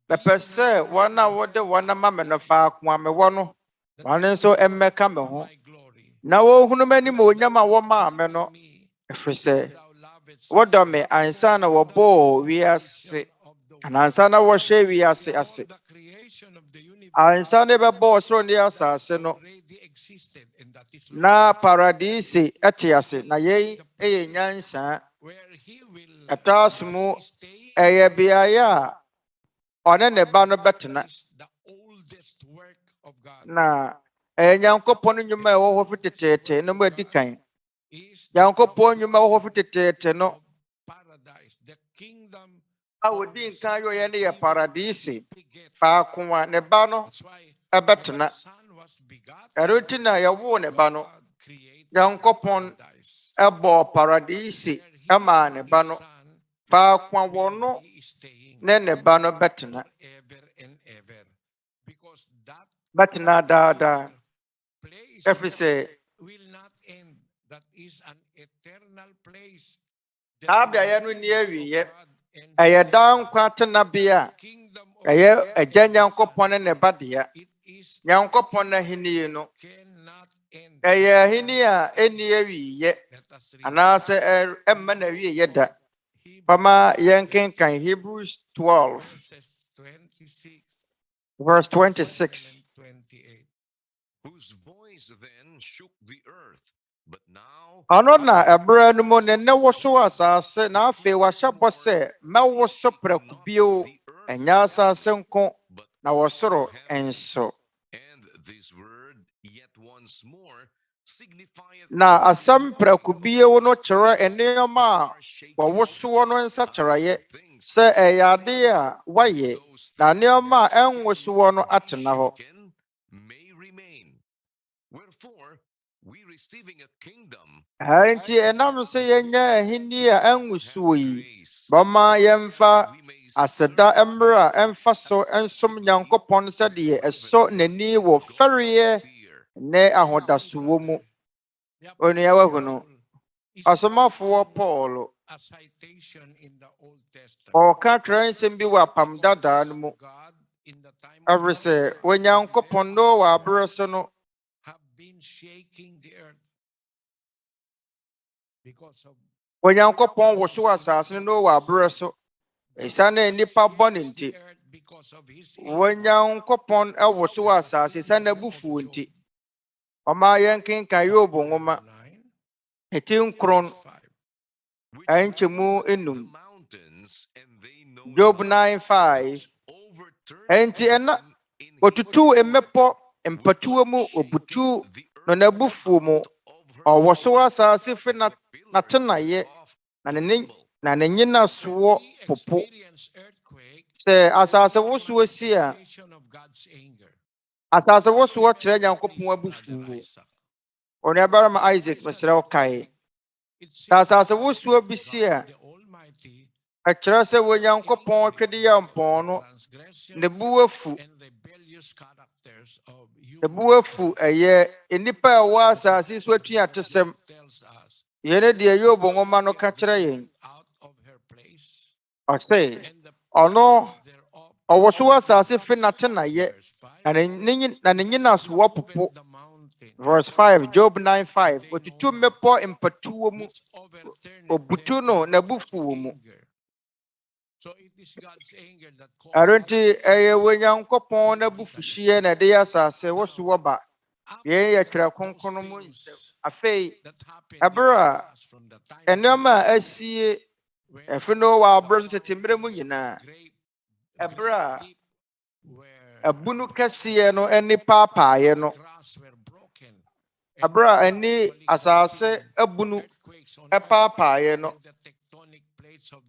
mepɛ sɛ wɔn a wode wɔn ama me no faako a mewɔ no wɔn nso mmɛka me ho my glory. na wɔhunu m'anim onyam a wɔmaa me no Me, ɛfiri sɛ thou lovest wɔdɔ me ansa na wɔbɔɔ wiase of the anansa na wɔhyɛ wiase ase the creation of the universe ansa ne bɛbɔɔ ɔsoro ne asase no already existed, and that is na paradise ɛte ase na yɛn ɛyɛ nyansaa where he will ɛtɔ so mu stay. ɛyɛ beaeɛ a ɔne ne ba no bɛtena Is the oldest work of God. na ɛyɛ nyankopɔn nnwuma a ɛwɔ hɔ fi teteete no mu adi kan Is the nyankopɔn nnwuma a ɛwɔ hɔ fi teteete no of paradise, the kingdom. a wɔdi nkan yɛyɛ no yɛ paradise Beget. faako a ne ba no That's why ɛbɛtena son was begotten. ɛno nti na yɛwoo ne ba no God created nyankopɔn paradise. ɛbɔɔ paradise Where he ɛmaa ne and ba his no son faako a wɔno be staying ne ne ba no bɛtena forever and ever. Because that bɛtena daadaa place ɛfiri sɛ will not end. That is an eternal place. The saa beaeɛ no dominion nni of awieɛ God and ɛyɛ daa nkwa tenabea a kingdom of ɛyɛ God agya nyankopɔn ne ne ba dea it is nyankopɔn n'ahenni no cannot end. ɛyɛ ahenni a ɛnni awieɛ Let us read anaasɛ ɛmma na awieɛ da Hebrews fama yɛnkenkan Hebrews 12 verses 26 verse 26 and 28. Whose voice then shook the earth, but now ɔno na ɛberɛ no mu ne nne wosow asase na afei wahyɛ bɔ sɛ mɛwoso prɛko bio ɛnyɛ asase nko but na wɔsoro nso and this word yet once more signifieth na asɛm prɛko bio no kyerɛ nneɛma a wɔwosoɔ no nsakyerɛeɛ sɛ ɛyɛ ade a wɔayɛ na nneɛma a ɛnwosoɔ no atena hɔ shaken may remain. Wherefore, we receiving a kingdom nti ɛnam sɛ yɛnya ahenni a ɛnwosoɔ yi bɛma yɛmfa aseda mmerɛ a ɛmfa so nsom nyankopɔn sɛdeɛ ɛsɔ n'ani wɔ fɛreɛ ne ahodasoɔ mu The onua Apostle wahu no Paul is ɔsomafoɔ paul a citation in the Old Testament. ɔka twerɛ nsɛm bi wɔ apam dadaa no mu God in the time of ɛfiri sɛ Noah onyankopɔn no wɔ aberɛ so no have been shaking the earth because of onyankopɔn wosow asase no wɔ aberɛ so ɛsiane nnipa bɔne nti the earth because of his onyankopɔn ɛwosow asase ɛsiane n'abufuo nti ɔma yɛnkenkan Yob nwoma 9, ɛti nkron 5. which ɛnkyɛmu moved the enum mountains, and they know Job not, 9:5 overturned ɛnti ɛna them in his otutuu fury, mmepɔ which mpatuwa mu shaken obutuu the no earth n'abufuo mu out of her ɔwosow place, asase fi and the pillars n'atenaeɛ thereof na ne tremble. nnyinasoɔ We popo experience earthquake sɛ asase wosoɔ si a indication of God's anger. asase wosoɔ kyerɛ nyankopɔn abufuo onuabarima Isaac mesrɛ wo kae It sɛ seems asase wosoɔ bi si a God, the Almighty, ɛkyerɛ sɛ onyankopɔn twede yɛ mpɔn no transgressions ne bu afu and rebellious characters of ne bu humans afu ɛyɛ nnipa a ɛwɔ asase so atua tesɛm tells us yɛne deɛ Yob nwoma no ka kyerɛ yɛn out of her place ɔse and the ɔno pillars thereof ɔwosow asase fi n'atenaeɛ verse 5 na ne nyinasoɔ popo the mountain verse 5 Job 9:5 otutu mmepɔ mpatuwo mu which overturned obutu them no in his n'abufuo mu anger. So it is God's anger that Arunti ewe Nyankopɔn na bufuhie na de asase wo so woba. Ye ye Twerɛ Kronkron mu nsɛm. Afei, ebra enoma asie efino wa abro tete mmerɛ mu nyinaa. Ebra abunu kɛseɛ no ani paapaaeɛ no. Abra ani asase abunu paapaaeɛ no.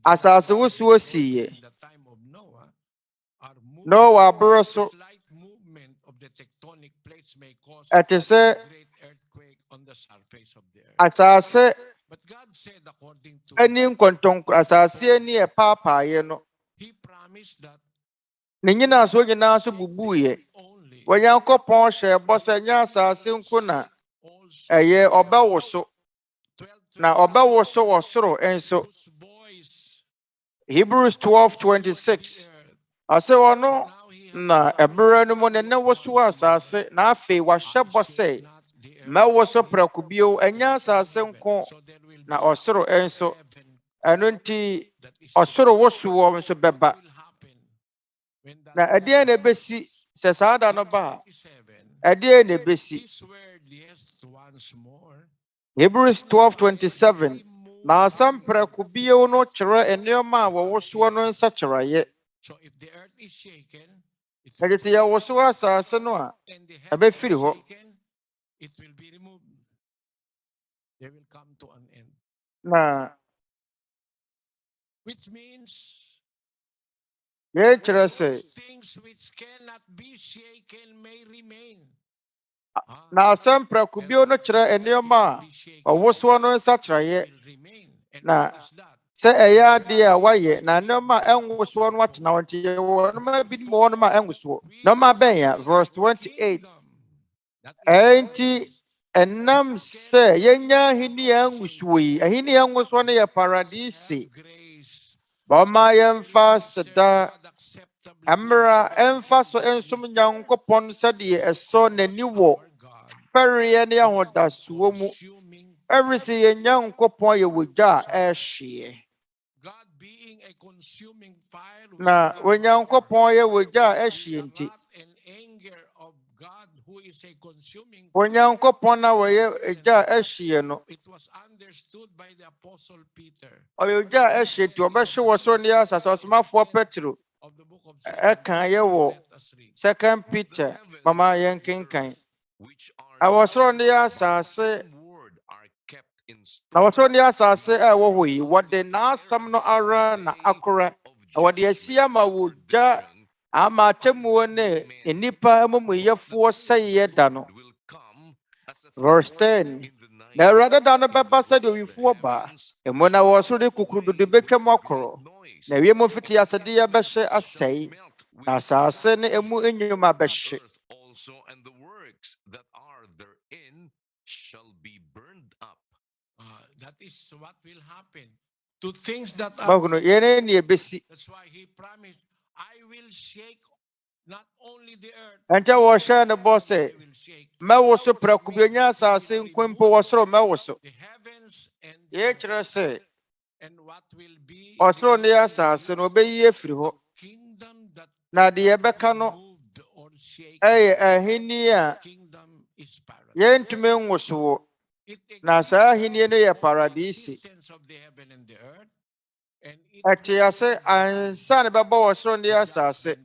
Asase wosuo siiye. No wa abro so ɛte sɛ asase ani nkɔntɔnkɔ asase ani paapaaeɛ no. Ne nyinaa so nyinaa so bubuiɛ. Onyankopɔn hyɛ bɔ sɛ nya asase nko na ɛyɛ ɔbɛwo so. Na ɔbɛwo so wɔ soro enso. Hebrews 12:26. Ase ɔno na ɛberɛ no mu ne ne wo so asase na afei wahyɛ bɔ sɛ mɛwo so prɛko bio ɛnya asase nko na ɔsoro enso. Ɛno nti ɔsoro wo so wɔ nso bɛba. Na ɛdeɛ na ebesi sɛ saa da no ba ɛdeɛ na ebesi. Hebrews 12:27. Na asɛm prɛko bio no kyerɛ nneɛma a wɔwɔ soɔ no nsakyerɛeɛ. Ɛde sɛ yɛwɔ so asase no a ɛbɛfiri hɔ. Na which means yɛkyerɛ sɛ things which cannot be shaken may remain. na asɛm prɛko bio no kyerɛ nneɛma a wɔwɔ soɔ no nsakyerɛeɛ. Na sɛ ɛyɛ adeɛ a wayɛ na nneɛma a ɛnwo soɔ no atena hɔ nti yɛwɔ nneɛma bi mu hɔ no ma ɛnwo soɔ. Nneɛma bɛn ya verse 28. Nti ɛnam sɛ yɛnya ahenni a ɛnwo soɔ yi. Ahenni a ɛnwo soɔ no yɛ paradise. Bɔma yɛmfa seda mmerɛ ɛmfa so ensom Nyankopɔn sɛdeɛ ɛsɔ n'ani wɔ fɛreɛ ne ahodasoɔ mu. Every say Nyankopɔn yɛ wogya a ɛhyeɛ. Na Onyankopɔn yɛ wogya a ɛhyeɛ nti. Onyankopɔn na wɔyɛ egya a ɛhyeɛ no. Ɔyɛ ogya a ɛhyeɛ nti ɔbɛhye wɔ soro ne asase. Ɔsomafoɔ Petro ɛka yɛwɔ 2 Peter mama yɛnkenkan. Ɛwɔ soro ne asase. Na wɔsoro ne asase a ɛwɔ hɔ yi wɔde n'asɛm no ara na akora. Wɔde asi ama wogya ama atemmuo ne nnipa amumuyɛfoɔ sɛeɛ da no. Verse 10. Na Awurade da no bɛba sɛdeɛ owifoɔ ba. Emu na wɔ soro ne kukurudodo betwa mu akɔrɔ. Na wiem mfiti asedeɛ bɛhyɛ asɛe. Na asase ne emu nnwuma bɛhye. That is what will happen to things that are. That's why he promised, I will shake not only the earth. And I was sharing the boss say, Mɛwo so prɛko bi nya asase nko mpo wɔ soro mɛwo so. The heavens and Yɛkyerɛ sɛ and what will be ɔsoro ne asase no ɔbɛyi afiri hɔ. kingdom that Na deɛ ɛbɛka no moved or shaken. ɛyɛ ahenni a Kingdom is paradise. yɛntumi nwo so wɔ. Na saa ahenni no yɛ paradise. Ɛte ase ansa ne bɛbɔ wɔ soro ne asase.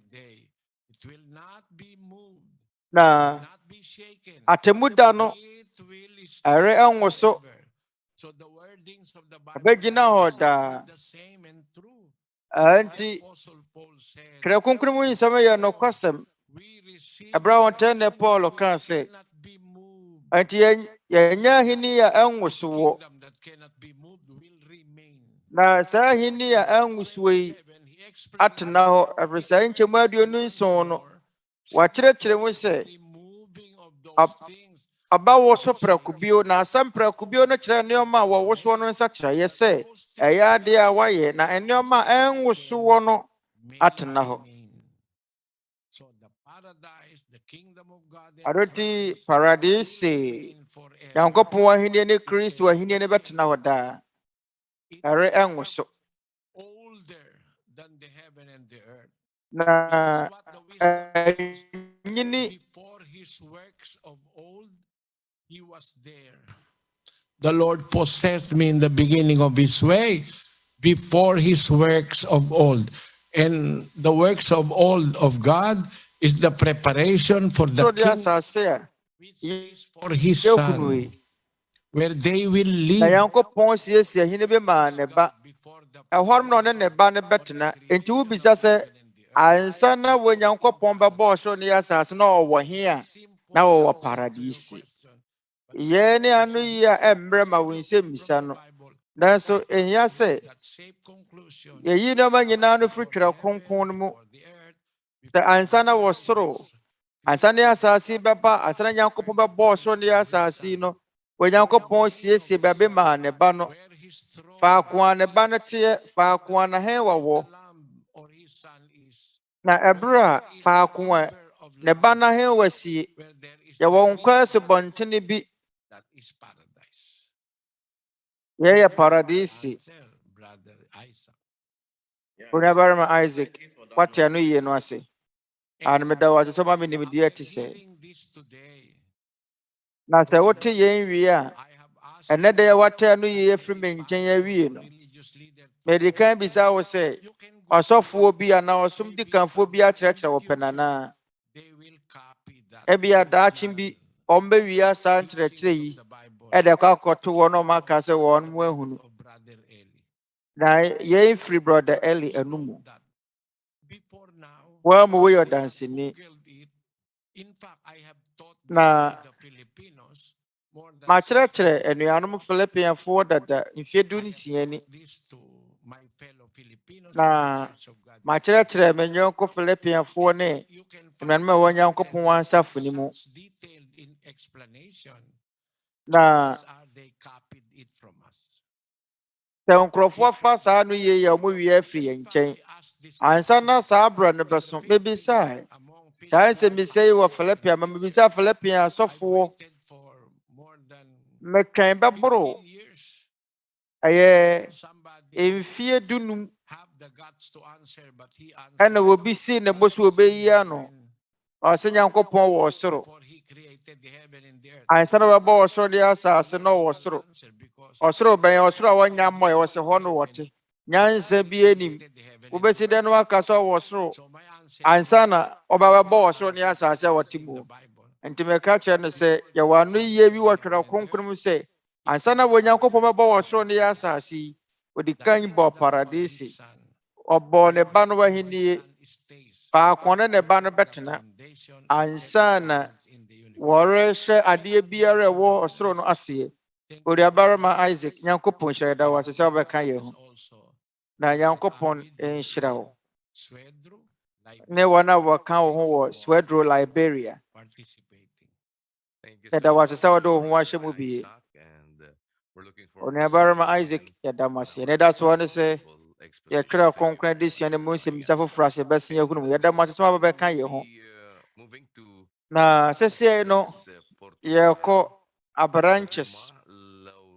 Na atemmuda no ɛre ɛnwo so. Ɛbɛgyina hɔ daa. Nti Twerɛ Kronkron mu nsɛm yɛ nokwasɛm. Ɛberɛ a wɔntɛn ne Paul kaa sɛ nti yɛnya ahenni a ɛnwo so wɔ. Na saa ahenni a ɛnwo so yi atena hɔ. Ɛfiri sɛ nkyɛmu aduonu nson no wɔakyerɛkyerɛ mu sɛ ɔbɛwo so prɛko bio. Na asɛm prɛko bio no kyerɛ nneɛma a wɔwo soɔ no nsakyerɛeɛ sɛ ɛyɛ adeɛ a wayɛ na nneɛma a ɛnwo so wɔ no atena hɔ. Adoti paradise. Nyankopɔn ahenni ne Kristo ahenni ne bɛtena hɔ daa. Ɛre ɛnwo so. Older than the and the earth. Na Because what the wisdom is, nyini before his works of old, he was there. The Lord possessed me in the beginning of his way, before his works of old. And the works of old of God is the preparation for the so dia kingdom, asase a which is for his yehunu son, where they will na live. Nyankopɔn siesie hene bi maa ne ba ɛhɔ no na ɔne ne ba no bɛtena enti wobisa sɛ ansa na wo Nyankopɔn bɛbɔ ɔsoro ne asase na ɔwɔ he a na wɔwɔ paradise yɛn ne ano yi a ɛmmerɛ ma wo nsɛmmisa no nanso ehia sɛ yɛyi nneɛma nyinaa no firi Twerɛ Kronkron no mu sɛ ansa na wɔ soro ansa na asase bɛba ansa na Nyankopɔn bɛbɔ ɔsoro ne asase no Onyankopɔn siesie baabi maa ne ba no faako a ne ba no teɛ faako a n'ahen wɔwɔ na ɛberɛ a faako a ne ba n'ahen wɔsie yɛwɔ nkwa asubɔntene bi yɛyɛ paradise onuabarima Isaac wate ano yie no ase ana meda wo ase sɛ ma me nimdeɛ te sɛ na sɛ wote yɛn wie a ɛnɛ da yɛ wate ano yie afiri me nkyɛn awie no mede kan bisa wo sɛ ɔsɔfoɔ bi anaa ɔsom dikanfoɔ bi akyerɛkyerɛ wo pɛ nanaa ebia daakye bi ɔmbɛwie saa nkyerɛkyerɛ yi ɛde kɔ akɔto wɔn a ɔmaka sɛ wɔn mo ahunu na yɛn firi brother Eli anumu wɔn mu woyɛ ɔdanseni na makyerɛkyerɛ anuanom Filipiafoɔ dada mfeɛ 16 ni na makyerɛkyerɛ me nyɔnko Filipiafoɔ ne anuanom a wɔwɔ Nyankopɔn ansafo ni mu na sɛ nkurɔfoɔ fa saa no yie a ɔmo wie afiri yɛn nkyɛn ansa na saa abra no bɛso mebisaa saa nsɛmmisa yi wɔ Filipia ma mebisa Filipia asɔfoɔ metwɛn bɛboro ɛyɛ mfeɛ 15 ɛna obi si ne bo so obeyi ano ɔsɛ Nyankopɔn wɔ soro ansa na wɔbɛbɔ ɔsoro de asase na ɔwɔ soro ɔsoro bɛn ɔsoro a wɔnya mmɔ ɛwɔ sɛ hɔ no wɔte nyansa bi anim wobɛsi dɛ no aka sɛ ɔwɔ soro ansa na ɔbɛbɔ ɔsoro ne asase a wɔte mu nti meka kyerɛ no sɛ yɛwɔ ano yie bi wɔ Twerɛ Kronkron mu sɛ ansa na Onyankopɔn bɛbɔ ɔsoro ne asase yi ɔdi kan bɔ paradise ɔbɔ ne ba no wahenie faako ne ne ba no bɛtena ansa na wɔrehyɛ adeɛ biara ɛwɔ ɔsoro no aseɛ onuabarima Isaac Nyankopɔn hyɛ da wo ase sɛ wobɛka yɛn ho na Nyankopɔn nhyira wo ne wɔn a wɔka wo ho wɔ Swedro Liberia yɛda wo ase sɛ wode wo ho ahyɛ mu bie onuabarima Isaac yɛda mo ase yɛne da so ne sɛ yɛtwerɛ Kronkron Adesua ne mu nsɛmmisa foforɔ ase bɛsen yɛhunu mu yɛda mo ase sɛ wobɛka yɛn ho na sɛsɛ no yɛkɔ Abranches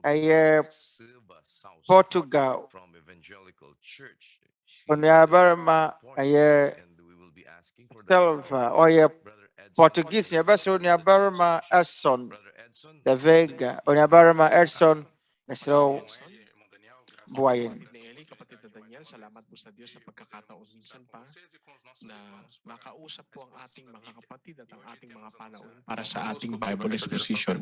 ɛyɛ Portugal onuabarima ɛyɛ Silva ɔyɛ Portuguese yɛbɛsɛ onuabarima Edson de Vega onuabarima Edson ɛsrɛ boa yɛn. Kapatid na Daniel, salamat po sa Diyos sa pagkakataon minsan pa na makausap po ang ating mga kapatid at ang ating mga panauhin para sa ating Bible exposition.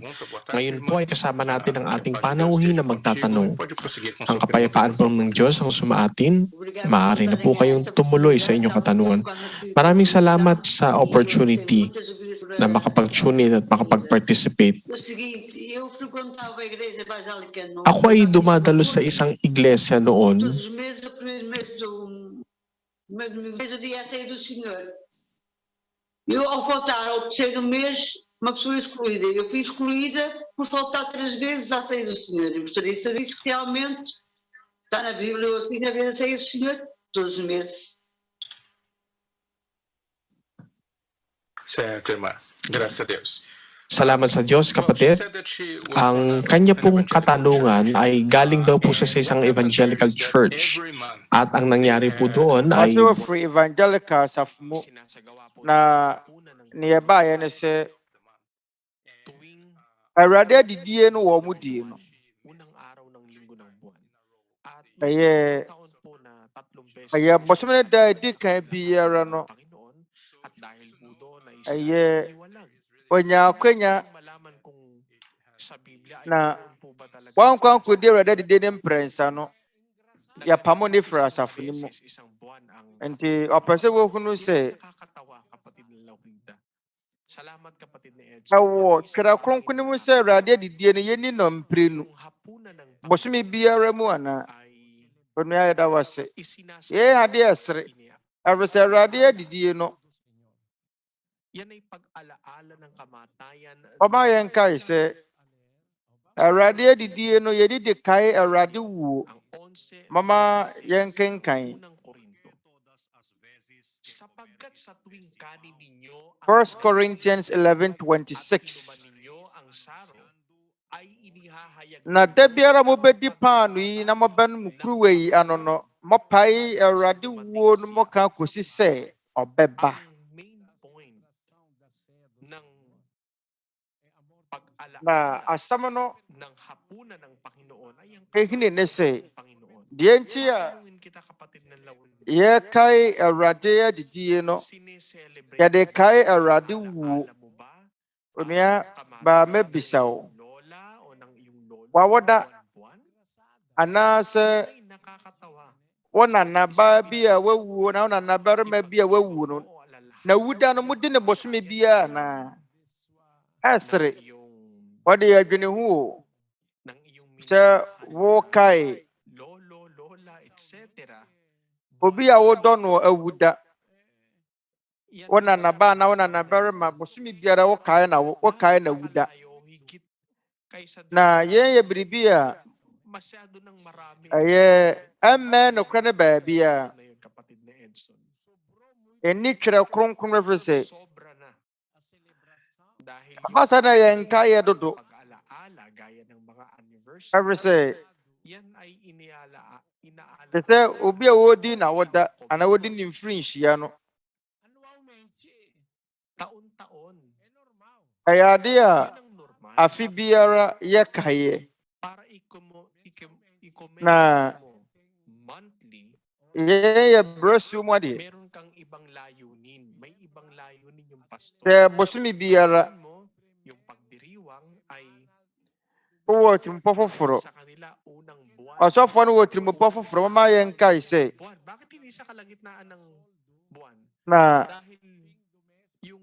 Ngayon po ay kasama natin ang ating panauhin na magtatanong. Ang kapayapaan po ng Diyos ang sumaatin. Maaari na po kayong tumuloy sa inyong katanungan. Maraming salamat sa opportunity na makapag-tune in at makapag-participate. Ako ay dumadalo sa isang iglesia noon. Todos os meses, o primeiro mês do dia a sair do Senhor. Eu, ao faltar ao terceiro mês, uma pessoa excluída. Eu fui excluída por faltar 3 vezes à sair do Senhor. Eu gostaria de saber se realmente está na Bíblia ou assim, a ver a sair do Senhor todos os meses. Certo, irmã. Graças a Deus. Salamat sa Diyos, kapatid. Ang kanya pong katanungan ay galing daw po siya sa isang evangelical church. At ang nangyari po doon ay Also free evangelical safmo sinasagawa po na ng nearby and say tuwing Awurade adidie no wo mu die no. unang araw ng linggo ng buwan. At Aye taon po na 3 beses aye bosom na da di kan biara no. Panginoon at dahil po doon ay Aye iniwalag. onya kwenya Malaman kung sa Biblia ay na meron po ba talaga wan kwan ko di Awurade adidie ne mprensa no. Ya pamo ne fra safo ni mu. isang buwan ang Enti opese wo hunu se nakakatawa kapatid ni Laurida. Salamat kapatid ni Edson. awo Twerɛ Kronkron ni mu se Awurade adidie ne yeni no mprenu. Yung hapunan ng Bosom biara mu ana ay onu ya da wase. isinasa Ye ade esre. Awurade Awurade adidie no. yan ay pag-alaala ng kamatayan Oma yen kai se Awurade adidie no yedi de kai Awurade wuo. ang 11 Mama yen kenkan. unang Korinto. Sapagkat sa tuwing kanin ninyo 1 Corinthians at 11:26. inuman ninyo ang saro ay inihahayag Na da biara mo bedi paano yi na mo ban mu kuruwe yi ano no mo pai Awurade wuo no mo ka kosi se obeba. ang main point ng pag-alaala Na asam no ng hapunan ng Panginoon ay ang ehine ne se Panginoon. die nti a Tanungin kita kapatid ng Laurida. ye kai Awurade adidie no Sineselebrate ya de kai Awurade wuo. alaala mo ba Onya ang ba kamatayan mebisaw ng iyong lola o ng iyong lolo wawoda buwan-buwan? anase Ay nakakatawa. wona na ba bi a wawuo na wona na barima bi a wawuo no O alala na wuda no mudi ne bosome bia na esre ng iyong wode adwene hu o ng iyong se wo kai lolo, lola, etc. obi a wodɔ no awuda Yan wona ay na ba na wona na barima bosome biara wo kai na wuda malayo higit kaysa doon na sa yen ye biribi a masyado ng marami. aye emme no kra ne baabi a Na yun, kapatid ni Edson. eni Twerɛ Kronkron reference Sobra na. Dahil basa na yen kai dodo pag-alaala gaya ng mga anniversary, reference yan ay inaala te sɛ obi a wodi na woda ana wodi ne mfiri nhyia no taon-taon. ɛyɛ ade a Yan ang normal. afe biara yɛ kaeɛ Para i-comment na mo monthly, yɛn yɛ brɛsuo mu adeɛ meron kang ibang layunin. May ibang layunin yung pastor. sɛ bosome biara Tingin mo, yung pagdiriwang ay wowɔ tirimupɔ foforɔ sa kanila unang buwan. ɔsɔfoɔ no wɔ tirimupɔ foforɔ mama yɛn kae sɛ Buwan. Bakit hindi sa kalagitnaan ng buwan? na Dahil yung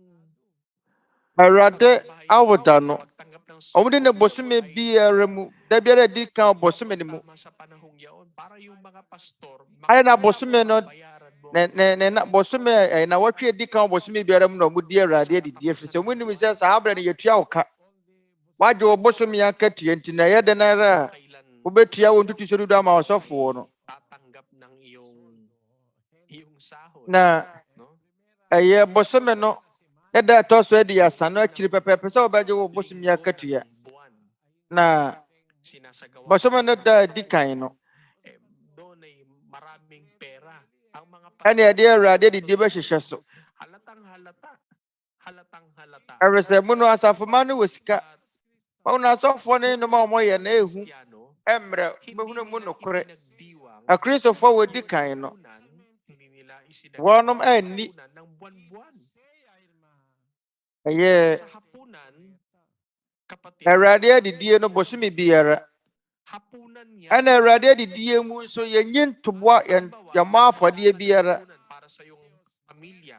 Awurade awoda no pagtanggap ng ɔmo de ne bosome biara mu da biara di kan bosome ne mu tama sa panahong yaon para yung mga pastor ayɛ na bosome no bayaran mo. na bosome na wɔtwe di kan bosome biara mu na ɔmo di Awurade adidi afiri sɛ ɔmo nim sɛ saa abere no yɛtua wo ka wagye wo bosome akatua nti na ɛyɛ dɛn ara a Kailan wobɛtua wo ntutu sɛ dudu ama ɔsɔfoɔ no tatanggap ng iyong sahod, na no? ɛyɛ bosome no ɛda ɛtɔ so adi asa no akyiri pɛpɛɛpɛ sɛ wobɛgye wo bosome akatua Buwan na sinasagawa bosome no da di kan no doon ay maraming pera ang mga ɛne ɛde Awurade adidi bɛhyehyɛ so halatang halata ɛwɛ sɛ mu no asafoma no wɔ sika ɔno asɔfoɔ no nom a ɔmɔyɛ na ehu Kristyano, ɛmmerɛ hindi bɛhunu mu nila nokorɛ ipinagdiwang akristofoɔ wɔdi kan no hapunan, hindi nila isinagawa wɔnom anni hapunan ng buwan-buwan. ɛyɛ Sa hapunan, kapatid, Awurade adidie no bosome biara hapunan yan. ɛna Awurade adidie mu nso yɛnyi ntoboa yɛmmɔ afɔdeɛ biara Hapunan para sa iyong pamilya.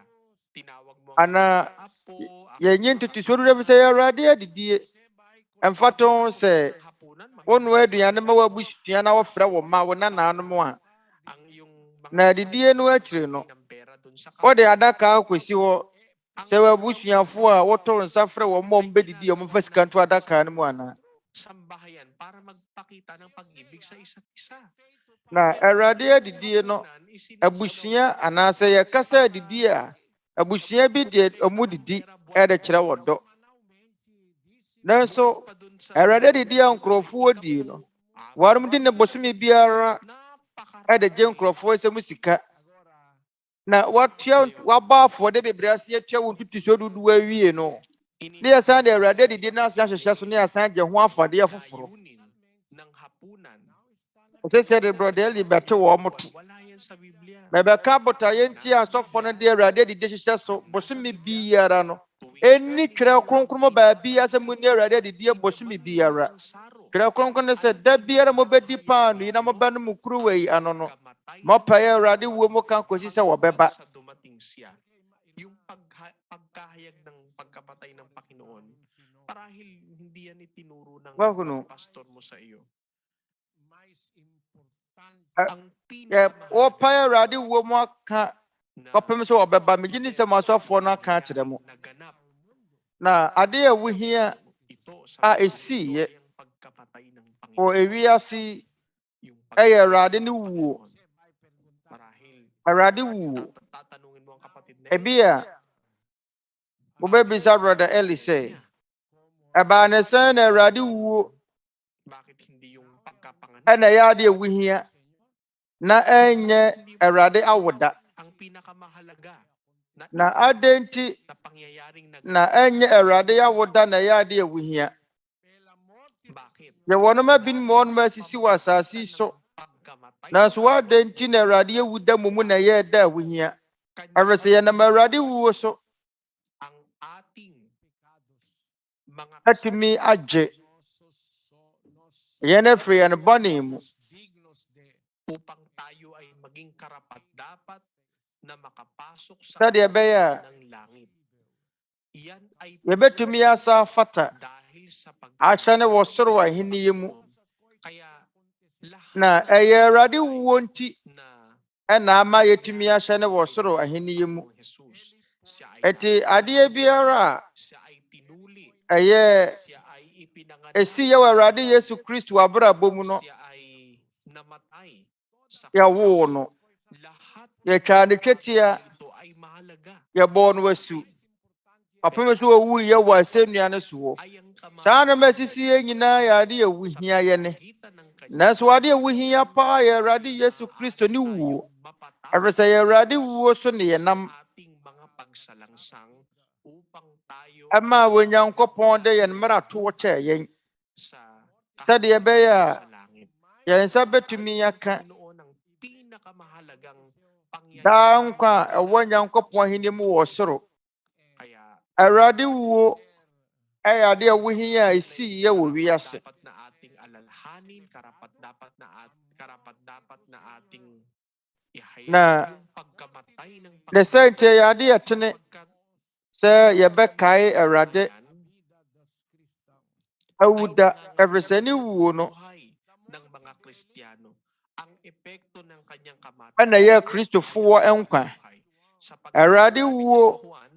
Tinawag mo ana apo, yɛnyi ntotosoɔ dodo bi sɛ yɛ Awurade adidie ɛmfa to ho sɛ hapunan, wonua aduane ma w'abusua na wɔfrɛ wo ma wo nanaanom a ang iyong mga na adidie no akyiri no ng pera dun sa wode adaka akɔsi hɔ sɛ w'abusuafoɔ a wotɔ nsa frɛ wɔn ma ɔmbɛdidi a ɔmfa sika nto adaka no mu anaa sambahayan para magpakita ng pag-ibig sa isa't isa. na Awurade adidie no abusua anaasɛ yɛkasa adidie a abusua bi deɛ ɔmo didi ɛde kyerɛ wɔ dɔ nanso Awurade de dia nkrɔfoɔ di no warum di ne bosome biara ɛde gye nkrɔfoɔ sɛ mu sika na watua wabɔ afɔde bebree ase atua wo ntutuso dudu awie no ne yɛsan de Awurade de di na ase ahyehyɛ so ne yɛsan gye ho afɔde afoforo sɛ de brother Eli bɛte wɔ mo to mɛbɛka botaeɛ nti asɔfo no de Awurade de di hyehyɛ so bosome biara no Eni Twerɛ Kronkron baabi asɛ mu ne Awurade de di bosome biara Twerɛ Kronkron ne sɛ da biara mobɛdi paano yi na mobɛnom mu kuruwa yi ano no mɔpaeɛ Awurade wuo mu ka kosi sɛ wɔbɛba yung pagkahayag ng pagkamatay ng Panginoon, parahil hindi yan itinuro ng pastor mo sa iyo. Ang wɔpaeɛ Awurade wuo mu aka kɔpem sɛ wɔbɛba megye ne sɛ masɔfoɔ no aka akyerɛ mo na ade a wohia a ɛsiiɛ wɔ Wiase ɛyɛ Awurade ne wuo Awurade wuo ebi a wobɛbisa brother Eli sɛ ɛbaa ne sɛn na Awurade wuo ɛna ɛyɛ ade a wohia na ɛnyɛ Awurade awoda na ade nti na ɛnyɛ Awurade awoda na ɛyɛ ade a wohia yɛwɔ no ma binom wɔ no ma asisi wɔ asase so nanso wade nti na Awurade awuda mu mu na ɛyɛ da a wohia ɛwɛ sɛ yɛnam Awurade wuo so atumi agye yɛn afiri yɛn bɔne mu upang tayo ay maging karapat-dapat na makapasok sa sɛdeɛ ɛbɛyɛ a ng langit. Yan ay yɛbɛtumi asa fata dahil sa ahyɛ ne wɔ soro ahenni mu kaya na ɛyɛ Awurade wuo nti na ɛna ama yɛtumi ahyɛ ne wɔ soro ahenni mu Jesus, siya ɛti adeɛ biara ay tinuli, a ɛyɛ siya ay ipinanganak, esi yɛ wɔ Awurade Yesu Kristo abrabɔ mu no siya ay namatay sa yɛwoo no lahat yɛtwaa ne twetia ito ay mahalaga. yɛbɔɔ no asu apem so owu yɛ wɔ asennua no so wɔ Ay ang saa na masisi yɛ nyinaa yɛ ade a wohia yɛne nanso ade a wohia paa yɛ Awurade Yesu Kristo ne wuo ɛfiri sɛ yɛ Awurade wuo so ne yɛnam ating mga pagsalangsang upang tayo ɛma Onyankopɔn de yɛn mmara to kyɛɛ yɛn sa sɛdeɛ ɛbɛyɛ a sa langit. yɛn nsa bɛtumi aka Noon ang pinakamahalagang daa nkwa a ɛwɔ Nyankopɔn ahenni mu wɔ soro kaya Awurade wuo ɛyɛ ade a wohia a ɛsii yɛ wɔ wiase dapat na ating alalhanin, karapat dapat na ating na ihayag yung pagkamatay ng ne sɛ nti ɛyɛ ade a ɛtene pagkat sɛ yɛbɛkae Awurade awuda ɛfiri sɛ ne wuo no buhay ng mga Kristiyano ang epekto ng kanyang kamatayan ɛna ɛyɛ Kristofoɔ nkwa sa Awurade pagkasabi wuo niya sa Juan,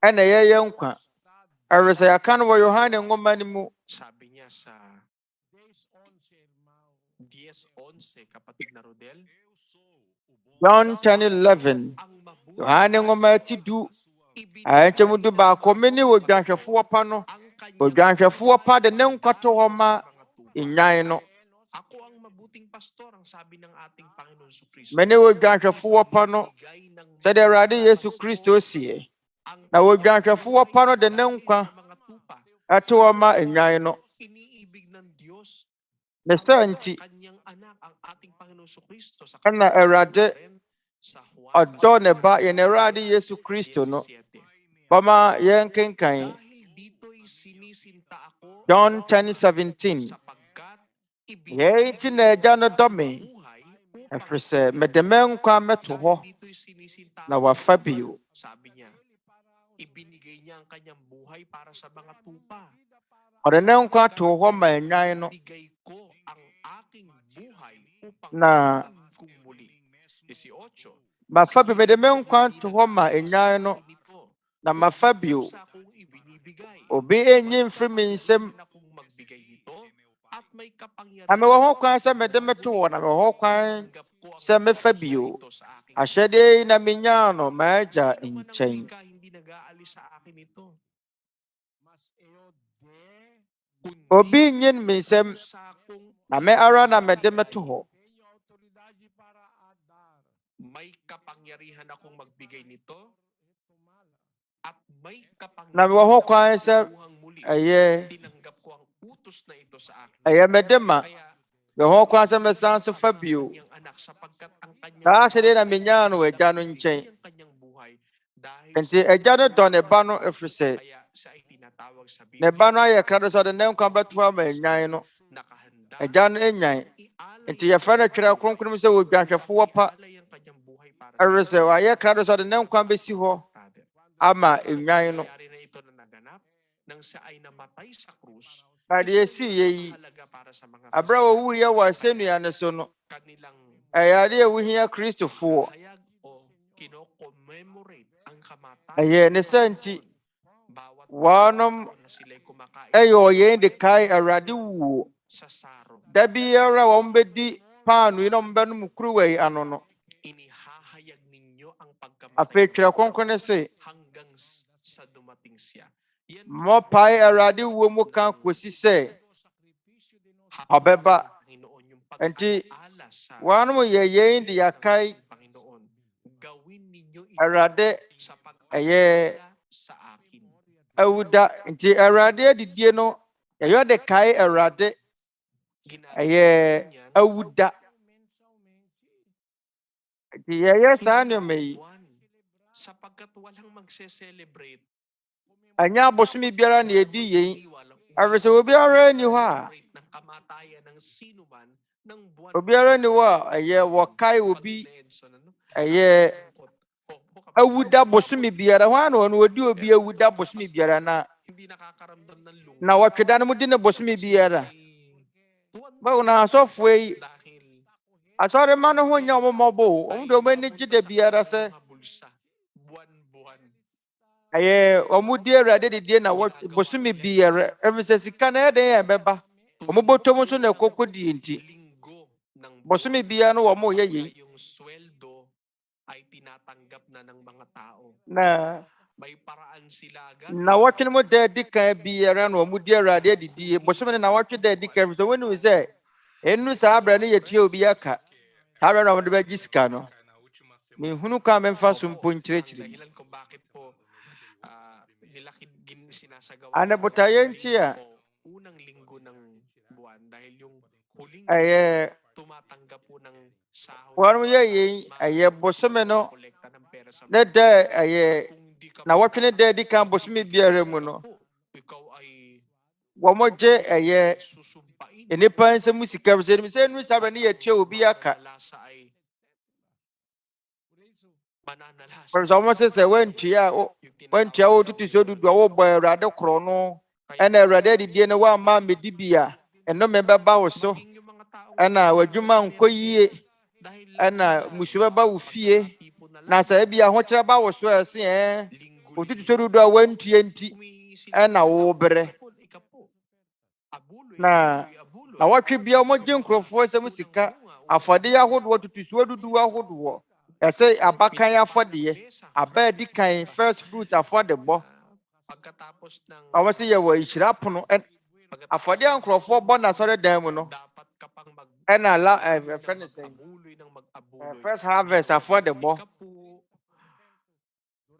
ɛna ɛyɛ nkwa ɛfiri sɛ yɛaka no wɔ Yohane nwoma no mu sabi niya sa 10:11 kapatid na Rodel, John 10:11 ang mabuti Yohane nwoma ti du ahenkyɛmu du baako me ne odwanhwɛfoɔ pa no odwanhwɛfoɔ pa de ne nkwa to hɔ ma nnwan no ako ang mabuting pastor, ang sabi ng ating Panginoon Kristo. me ne odwanhwɛfoɔ pa no sɛdeɛ Awurade Yesu Kristo sie na odwanhwɛfoɔ pa no de ne nkwa ɛto hɔ ma nnwan no Iniibig ng Diyos ne sɛ nti kanyang anak, ang ating Panginoon Kristo sa ɛna Awurade sa Juan ɔdɔ ne ba yɛn Awurade Yesu Kristo no 17. bama yɛn kenkan Dahil dito'y sinisinta ako John 10:17 sapagkat yɛn nti na Agya no dɔ me buhay ɛfiri sɛ mede me nkwa mɛto hɔ dito'y sinisinta na wafa bio sabi niya, ibinigay niya ang kanyang buhay para sa mga tupa. ɔde ne nkwa to hɔ ma nnwan no Bigay ko ang aking buhay upang na kunin kong muli. 18. mafa bio mede me nkwa to hɔ ma nnwan no Nito, na mafa bio sa akong ibinibigay. obi enyi mfiri me nsam Na kung magbigay nito at may kapangyarihan na mewɔ ho kwan sɛ mede me to hɔ na mewɔ ho kwan sɛ mefa bio ito sa aking ahyɛdeɛ yi na menyaa no m'Agya Sino man ang nkyɛn wika, hindi nag-aalis sa akin ito. Obi nyin me nsɛm na me ara na mede meto hɔ. May kapangyarihan akong magbigay nito at may Na mewɔ hɔ kwan kapangyarihan sɛ buhang muli. ɛyɛ Tinanggap ko ang utos na ito sa akin. ɛyɛ mede ma. Kaya Mewɔ hɔ kwan sɛ mesan so fa bio. kanyang anak sapagkat ang kanyang Saa ahyɛdeɛ na menyaa no wɔ Agya no nkyɛn. ang kanyang buhay dahil Enti Agya no dɔ ne ba no ɛfiri sɛ kaya siya ay tinatawag sa ne Biblia ba no ayɛ krado sɛ ɔde ne nkwa bɛto ama anyan no. nakahanda Agya no anyan. ialay Enti yɛfrɛ no Twerɛ Kronkron sɛ odwanhwɛfoɔ pa. ialay ang kanyang buhay para Ɛfiri sɛ wayɛ krado sɛ ɔde ne nkwa bɛsi hɔ brother. ama anyan no. Nangyayari na ito na naganap nang siya ay namatay sa krus. Na deɛ ɛsiiɛ yi, Mahalaga para sa mga aberɛ a wɔwuiɛ wɔ asɛnnua no so no, kanilang ɛyɛ ade a ɛwohia Kristofoɔ. hayag o kino-commemorate ang kamatayan Ɛyɛ ne sa nti, bawat wɔnom taon na sila'y kumakain ɛyɛ ɔyɛn de kae Awurade wuo. sa saro. Da biara a wɔn bɛdi paano yi na wɔn bɛnom kuruwa yi ano no, Inihahayag ninyo ang afei pagkamatay Twerɛ Kronkron ne se, hanggang sa dumating siya. Yan mɔpae Awurade wuo mu ka kɔsi sɛ ɔbɛba. Panginoon, yung Enti, pag-alaala sa wɔnom yɛ yɛn de yɛakae Panginoon. Gawin ninyo ito Awurade sa ɛyɛ pag-alaala sa akin. awuda. Nti Awurade adidie no, yɛyɛ de kae Awurade ɛyɛ awuda. Nti yɛyɛ saa nneɛma yi, Sapagkat walang magse-celebrate. ɛnyɛ abosome biara na yɛdi yɛn. Ɛfiri sɛ obiara nni hɔ a, Ng kamatayan ng sino man ng buwan. obiara nni hɔ a ɛyɛ wɔkae obi Edson, ano? ɛyɛ awuda bosome biara. Hɔ a na ɔno ɔdi obi awuda bosome biara Hindi nakakaramdam ng lungkot. na wɔtweda no mu di ne bosome biara. Bawo na asɔfoɔ yi, Dahil asɔrema no ho nyɛ ɔmo mmɔbɔ. Ɔmo de ɔmo ani gye da biara sɛ mga bulsa, buwan-buwan. ɛyɛ ɔmo di Awurade didie na bosome biara. Ɛfiri sɛ sika no ɛyɛ den yɛ bɛba. Ɔmo bɔtɔ mu nso na ɛkɔkɔ die nti. Linggo ng Bosome biara no wɔn yɛ yɛn. yung sweldo ay tinatanggap na ng mga tao. Na May paraan sila agad. wɔtwe no mu da adi kan biara na ɔmo di Awurade adidie. Bosome no na wɔtwe da adi kan. Ɛfiri sɛ wɔnim sɛ ɛnu saa abere no yɛtua obi aka. Saa abere na ɔmo de bɛgye sika no. Menhunu kwan memfa so mpo nkyerɛkyerɛ mu. Dahilan kung bakit po nila sinasagawa Ano botayan siya? o unang linggo ng buwan dahil yung huling Ɛyɛ tumatanggap po ng sahod wɔn yɛ yɛn ɛyɛ bosome no kolekta ng pera sa ne da ɛyɛ kung di ka na wɔtwe ne da adi kan bosome biara mu no. po, ikaw ay Wɔn gye ɛyɛ susumpain nnipa nsɛm sika. Ɛfiri sɛ ɛnim sɛ ɛnu saa abere no yɛtua obi aka. mananalasa ay mananalasa Ɛfiri sɛ ɔmo sɛ sɛ wɔntua wo tutu so dudu a wɔbɔ Awurade korɔ no ɛna Awurade adidie no wɔamma mmɛdi bi a ɛnnome bɛba wo so. yung mga tao Ɛna w'adwuma nkɔ yie. dahil Ɛna musuo bɛba wo fie. Na sɛ ebi ahokyerɛ ba wo so a ɛse otutu so dudu a wɔantua nti ɛna wɔrebrɛ. Na wɔtwe bia wɔgye nkurɔfoɔ nsɛm sika. Afɔde ahodoɔ, tutusuo dudu ahodoɔ. Ɛsɛ abakan afɔdeɛ, aba adi kan, first fruit afɔdebɔ. pagkatapos ng Ɔmo sɛ yɛwɔ nhyira pono. Afɔde a nkurɔfoɔ bɔ n'asɔredan mu no, dapat ka pang ɛna ɛfrɛ ne sɛ mag-abuloy ng mag-abuloy. first harvest afɔdebɔ. Ika po,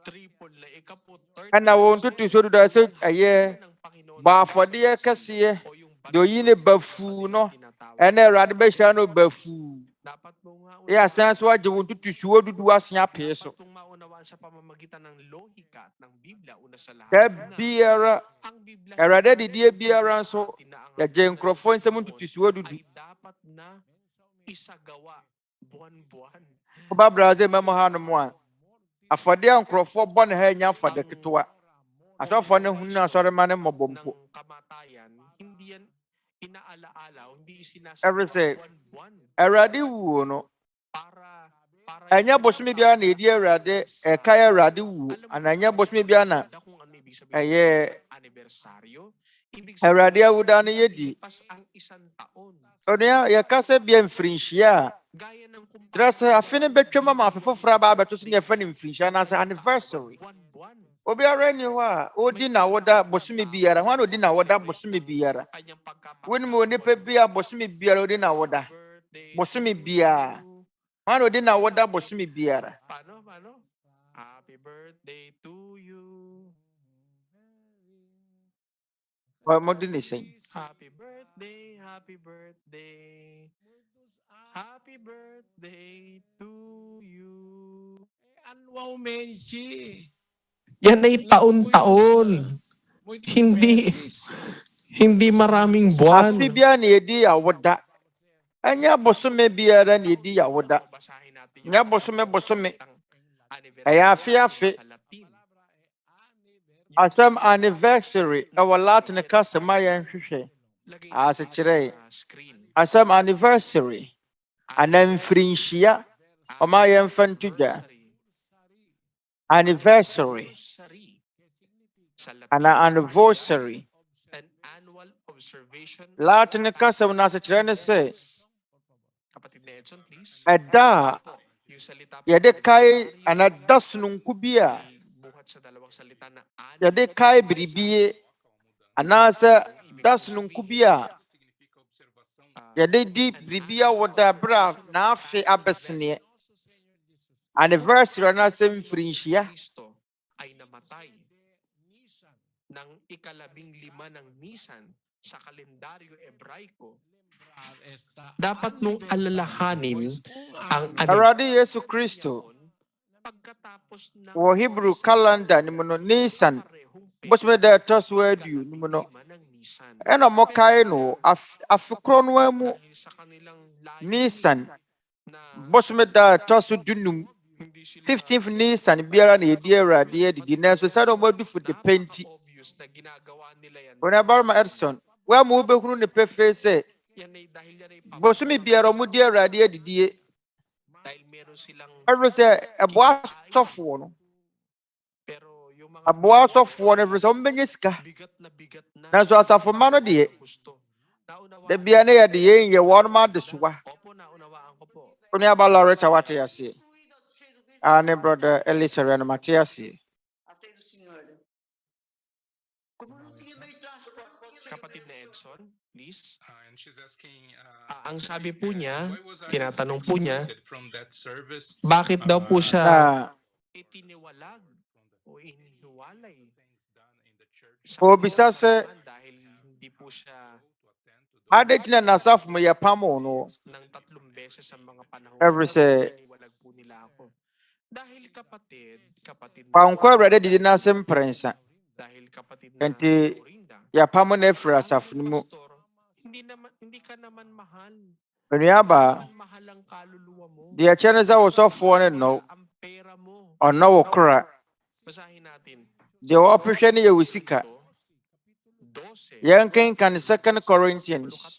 triple na, ika po, third Ɛna wɔn tutusuo dudu a ɛsɛ ɛyɛ ng Panginoon. bɔ afɔdeɛ kɛseɛ. O yung Deɛ oyi ne bafuu no, ɛna Awurade bɛhyira no bafuu. dapat mo nga Yɛasan so agye wɔn tutusuo dudu ase apee so. dapat mong maunawaan sa pamamagitan ng lohika ng Biblia una sa lahat. Da na biara, ang Biblia Awurade adidie biara nso, na ang yɛgye nkurɔfoɔ nsɛm ntutusuo dudu. ay dapat na isagawa buwan-buwan. Woba Brazil mɛmo ha no mu a, afɔde a nkurɔfoɔ bɔ ne ha nyɛ afɔde ketewa. Asɔfoɔ no hunu asɔrema ne mmɔbɔ mpo. Ng kamatayan, hindi yan inaalaala, hindi Every sinasagawa say, buwan-buwan Awurade wuo no, para ɛnyɛ bosome biara na ɛdi Awurade ɛkae Awurade wuo. Ana ɛnyɛ bosome biara na kung ano ibig sabihin ɛyɛ ng anibersaryo. Ibig Awurade awuda no yɛdi. pas ang isang taon. Ɔno yɛka sɛ bia mfirinhyia a, Gaya ng kyerɛ sɛ afe no bɛtwam ama afe foforɔ aba abɛto so ne yɛfrɛ no mfirinhyia anaasɛ anniversary. buwan-buwan. Obiara ni hɔ a odi na woda bosome biara. Hwan odi na woda bosome biara? Woni mo nipa bia bosome biara odi na woda. Bosome biara. Hwan odi na woda bosome biara? Paano? Happy birthday to you. Mo di ni sɛn. Happy birthday, happy birthday. Happy birthday to you. Anwaw menchi. Yan ay taon-taon. Hindi maraming buwan. Afi bia na edi ya woda. Anya bosome biara na edi ya woda. Nya bosome. Aya afi. Asam anniversary our Latin customer yan hwehwe. Asekyerɛ. Asam anniversary. Anamfrinhyia. Oma yan fantudwa. Anniversary. Anniversary. An annual observation. Latin customer na asekyerɛ ne sɛ Kapatid na Edson, please. ɛda Yung salita po yɛde kae anada sononko bi a buhat sa dalawang salita na yɛde kae biribi anaasɛ da sononko bi a yɛde di biribi a wɔda bra na afe abɛseneɛ. Anniversary anaasɛ mfirinhyia. Kristo ay namatay ng ika-15 ng Nisan sa kalendaryo Ebraiko. Dapat mong alalahanin ang Awurade Yesu Kristo pagkatapos ng wɔ Hebrew calendar ni mu no Nisan bosome da ɛtɔ so aduonu ni mu no ng Nisan. ɛna mɔkae no afe korɔ no mu Dahil sa kanilang layo Nisan na bosome da ɛtɔ so dunum hindi sila 15th Nisan biara na yɛdi Awurade adidi nanso sɛ na ɔmadu de penti. obvious na ginagawa nila yan. Onabarma Edson wa mu wobɛhunu ne pɛfɛ sɛ Dahil yan ay bosome biara ɔmo di Awurade adidie. dahil meron silang Ɛfiri sɛ ɛboa sɔfoɔ no. pero yung mga Ɛboa sɔfoɔ no ɛfiri sɛ ɔmo bɛnya sika. bigat na Nanso asafo ma no deɛ gusto. Naunawaan da bia ne yɛde yɛnyɛ wɔnom adesoa. Opo, naunawaan ko po. Onuaba Loretta wate aseɛ. Ne brother Eli Soriano mate aseɛ. Até do senhor. Como não tinha meio traço, Kapatid na Edson, please. Ang sabi po niya, tinatanong po niya, bakit daw po siya Na itiniwalag o inihiwalay? obisa sɛ Dahil hindi po siya ade tina nasafo mo yɛpam wo no. ng 3 beses sa mga panahon. Every say, Itiniwalag po nila ako. Dahil kapatid pankɔ Awurade didi n'ase mprɛnsa. dahil kapatid na Enti Florinda, yɛpam no afiri asafo no mu. pastor, hindi ka naman mahal. Onuaba Mahal ang kaluluwa mo. deɛ ɛkyɛ ne sɛ wo sɔfoɔ ne no Ang pera mo. ɔnɔ wo kora. Basahin natin. Deɛ wɔpehwɛ ne yɛ wo sika. 12, Yɛnkenkan 2 Corinthians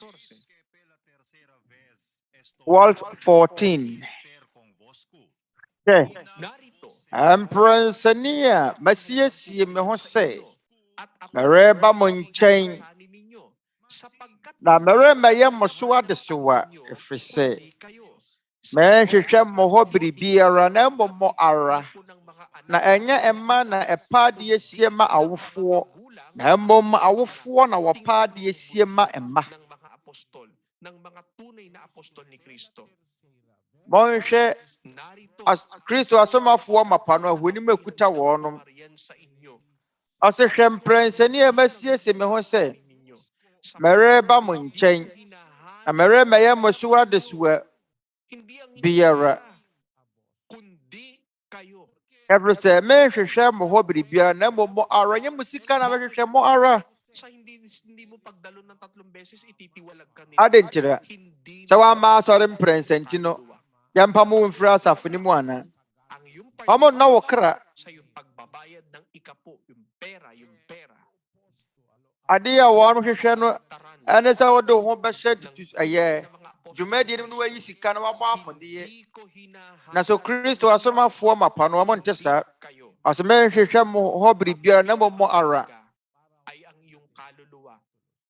14. 12:14. Hwɛ, Narito, mprɛnsani a masiesie me ho sɛ mereba mo nkyɛn sanin ninyo, sapagkat na meremmɛyɛ mo so adesoa ɛfiri sɛ mɛnhwehwɛ mo hɔ biribiara na mmom mo ara po ng mga anak na ɛnyɛ ɛma na ɛpa adeɛ sie ma awofoɔ na mmom awofoɔ na wɔpa adeɛ sie ma ɛma. ng mga apostol, ng mga tunay na apostol ni Kristo. Monhwɛ Narito, Kristo asomafoɔ mapa no ahonim akuta wɔnom. marian sa inyo. Ɔsɛ hwɛ mprɛnsani a masiesie me ho sɛ mereba mo nkyɛn na meremmɛyɛ mo so adesoa Hindi ang biara. kundi kayo. Ɛfiri sɛ menhwehwɛ mo hɔ biribiara na mmom mo ara nyɛ mo sika na mehwehwɛ mo ara. Sa hindi mo pagdalo ng 3 beses, ititiwalag ka nila. Ade nkyerɛ Hindi sɛ woama asɔre mprɛnsanti no yɛmpa mo mfiri asafo no mu ana. ang yung Ɔmo nna wo kra. sa yung pagbabayad ng ikapo, yung pera. Ade a wɔn hwehwɛ no ɛne sɛ wode wo ho bɛhyɛ dwumadie no mu na wayi sika na wabɔ afɔdeɛ. Na so Kristo asomafoɔ mapa no ɔmo nte saa. Ɔsɛ menhwehwɛ mo hɔ biribiara na mmom mo ara ay ang iyong kaluluwa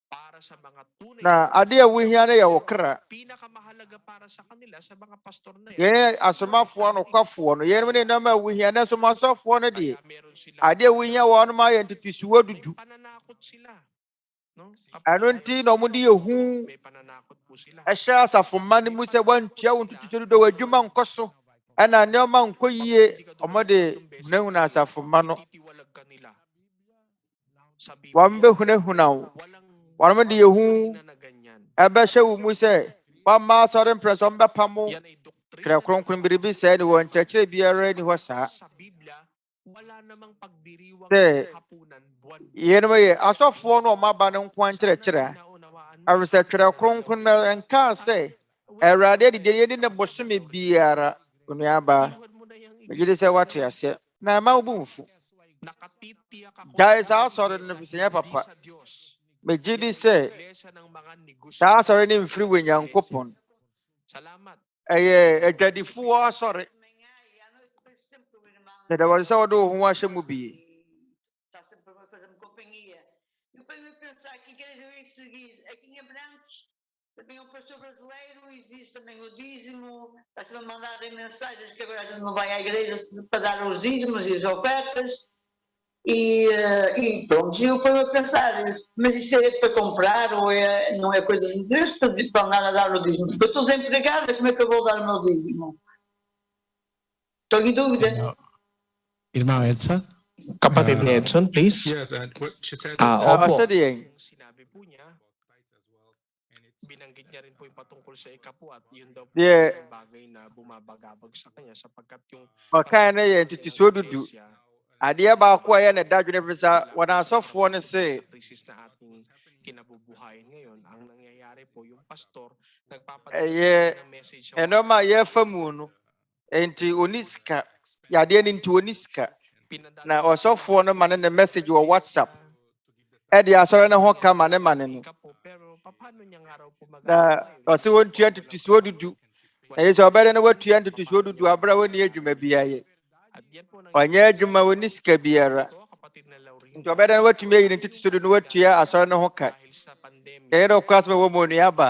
para para sa mga tunay na ade a wohia na yɛ wo kra pinakamahalaga para sa kanila sa mga pastor na yan. yɛn asomafoɔ no kwafoɔ no yɛn ne nam a wohia na somasɔfoɔ no deɛ Kaya meron silang ade a wohia wɔn no ma yɛ ntutusuwa may dudu pananakot sila. No? ɛno nti na ɔmo de yɛhu May pananakot po sila. ɛhyɛ asafomma no mu sɛ wantua wo ntutusuwa dudu wɔ adwuma nkɔ so ɛna nneɛma nkɔ yie ɔmo de hunahuna asafomma no Titiwalag ka nila. Sa Biblia, wɔn bɛhunahuna wo walang wɔn de yɛhu na ganyan. ɛbɛhyɛ wo mu sɛ wɔmma asɔre mprɛ sɛ ɔmbɛpa mo Yan ay doktrina Twerɛ Kronkron biribi sɛ ne wɔ nkyerɛkyerɛ biara ni hɔ saa sa Biblia, wala namang pagdiriwang Sɛ, hapunan buwan. yɛnom yɛ asɔfoɔ no ɔma ba no nko nkyerɛkyerɛ a ɛwɔ sɛ Twerɛ Kronkron no ɛnkaa sɛ Awurade adidi yɛni ne bosome biara onuaba megye di sɛ woate aseɛ na ɛma wo bo mfu Nakatitiyak ako gyae saa asɔre no sɛ nyɛ papa sa Diyos. megye di sɛ Iglesia ng mga negosyo. saa asɔre no mfiri wɔ Nyankopɔn Salamat. ɛyɛ adwadifoɔ asɔre sɛ dɛ wɔde sɛ wode wo ho ahyɛ mu bie Está sempre a fazer-me companhia. Eu venho a pensar que igreja eu ia seguir aqui em Abrantes, também o pastor brasileiro, existe também o dízimo, está sempre a mandarem mensagens que agora a gente não vai à igreja para dar os dízimos e as ofertas. E pronto, eu ponho a pensar, mas isso é para comprar ou não é coisa de Deus para andar a dar o dízimo? Porque eu estou desempregada, como é que eu vou dar o meu dízimo? Estou em dúvida. Irmão Edson? Kapatid ni Edson, please. Yes, and what she said. Opo. Basta diyan. Yung sinabi po niya, binanggit niya rin po yung patungkol sa ikapo at yun daw po Yeah. isang bagay na bumabagabag sa kanya sapagkat yung ɔkae no yɛ ntutusuo dudu iglesia, adeɛ baako a ɛyɛ ne dadwene fi sa wɔn asɔfoɔ no se sa krisis na ating kinabubuhayan ngayon, ang nangyayari po yung pastor nagpapadala sa kanya ng message sa ɛnɔma a WhatsApp. yɛfa mu no enti oni sika yadeɛ no nti oni sika Pinadala na po ɔsɔfoɔ no ma ne ne message wɔ sa WhatsApp ɛde asɔre no ho ka ma ne no ikapo, pero paano niya nga raw po na magagawa yun? ɔse wɔntua ntutusuo dudu na yɛ sɛ ɔbɛde no watua ntutusuo dudu aberɛ a wɔnni adwuma biayɛ At yan po ɔnyɛ adwuma wɔnni sika biara Totoo, kapatid na Laureen, nti ɔbɛde no watumi ayi ne ntutusuo dudu na watua asɔre no ho ka dahil sa pandemya, ɛyɛ dɛ ɔkɔ asɛm a ɛwɔ mu onuaba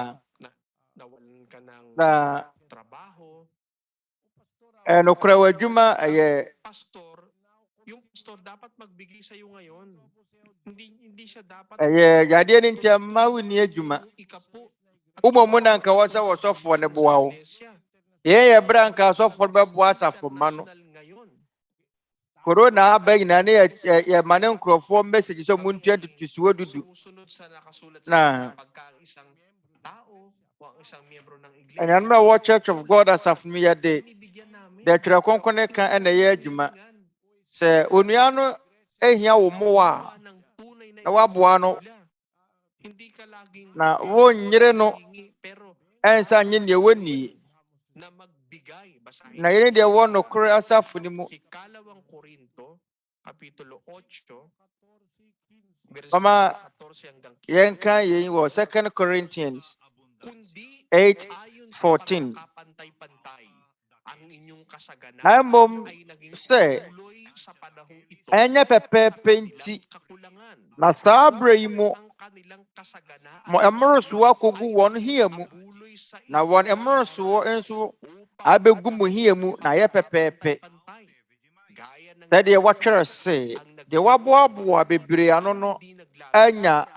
nawalan ka ng na trabaho. ɛnokorɛ w'adwuma ɛyɛ Pastor, yung pastor dapat magbigay sa iyo ngayon. Hindi siya dapat ɛyɛ yadeɛ no nti amma wonni adwuma yung ikapo. wobɔ mu na nka wɔ sɛ wɔsɔfoɔ no boa wo yɛn yɛ berɛ a nka asɔfoɔ no bɛboa asafomma no korona aba nyinaa ne yɛma ne nkurɔfoɔ message sɛ muntua ntutusuo dudu na ɛnanom a ɛwɔ Church of God asafo no yɛde deɛ Twerɛ Kronkron no ka ɛna ɛyɛ adwuma sɛ onua no ahia wo mmoa a na waboa no na wonnyere no ɛnsa nye neɛ wɔnnie na magbigay. Basahin na yɛne deɛ ɛwɔ nokorɛ asafo no mu Ikalawang Korinto, Kapitulo 8, Mama, versikulo 14 hanggang 15. yɛnka yɛn wɔ 2 Corinthians Kundi 8:14 kapantay-pantay ang inyong kasaganaan na mmom ay naging sɛ patuloy sa panahong ito. ɛnyɛ pɛpɛɛpɛ nti Kakulangan. na saa berɛ yi mu Ang kanilang kasaganaan mo mmorosoɔ akɔgu wɔn hia mu buloy sa na wɔn mmorosoɔ nso abɛgu mo hia mu na ayɛ pɛpɛɛpɛ pantay. Gaya ng sɛdeɛ wɔtwerɛ se deɛ waboaboa bebree ano no anya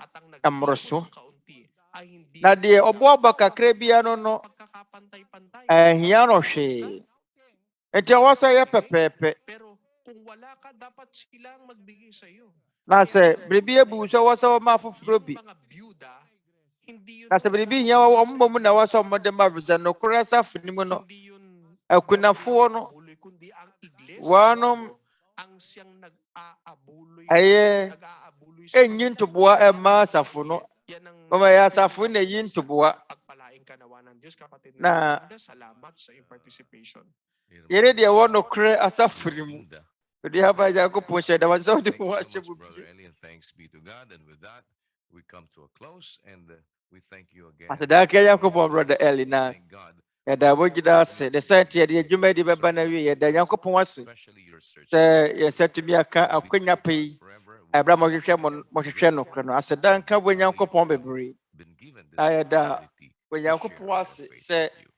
mmoroso na deɛ ɔboaboa kakra biara no pagkakapantay-pantay. ahia no hwee nti ɛwɔ sɛ yɛ pɛpɛɛpɛ Pero kung wala ka, dapat silang magbigay sa iyo. na sɛ biribi abu sɛ ɛwɔ sɛ wɔma afoforɔ bi Mga byuda, hindi yun na sɛ biribi hia ɔmmɔ mu na ɛwɔ sɛ ɔmmɔde ma sɛ nokorɛ asafo no mu no hindi yun akunafoɔ no abuloy, kundi ang iglesia wɔnom mismo ang siyang nag-aabuloy. ɛyɛ Nag-aabuloy sa ɛnyi ntoboa ɛmma asafo no yan ang ɔma yɛ asafo na ɛyi ntoboa pagpalaing kanawa ng Diyos, kapatid Na- Linda. Salamat sa iyong participation. yɛne deɛ ɛwɔ nokorɛ asafo no mu ɔde aba Nyankopɔn hyɛ da wɔde sɛ wode ho ahyɛ mu Brother bio Eli, and thanks be to God. And with that, we come to a close, and we thank you again. asedanka Nyankopɔn brother Eli na Thank God, yɛda wogyina ase de sɛ nti yɛde adwuma di bɛba no wie yɛda Nyankopɔn ase especially your search. sɛ yɛsɛ tumi aka akwanya pa yi Forever, ɛberɛ a mɔhwehwɛ nokorɛ no asedanka wɔ Nyankopɔn bebree ayada ability when to share Nyankopɔn our ase faith sɛ with you.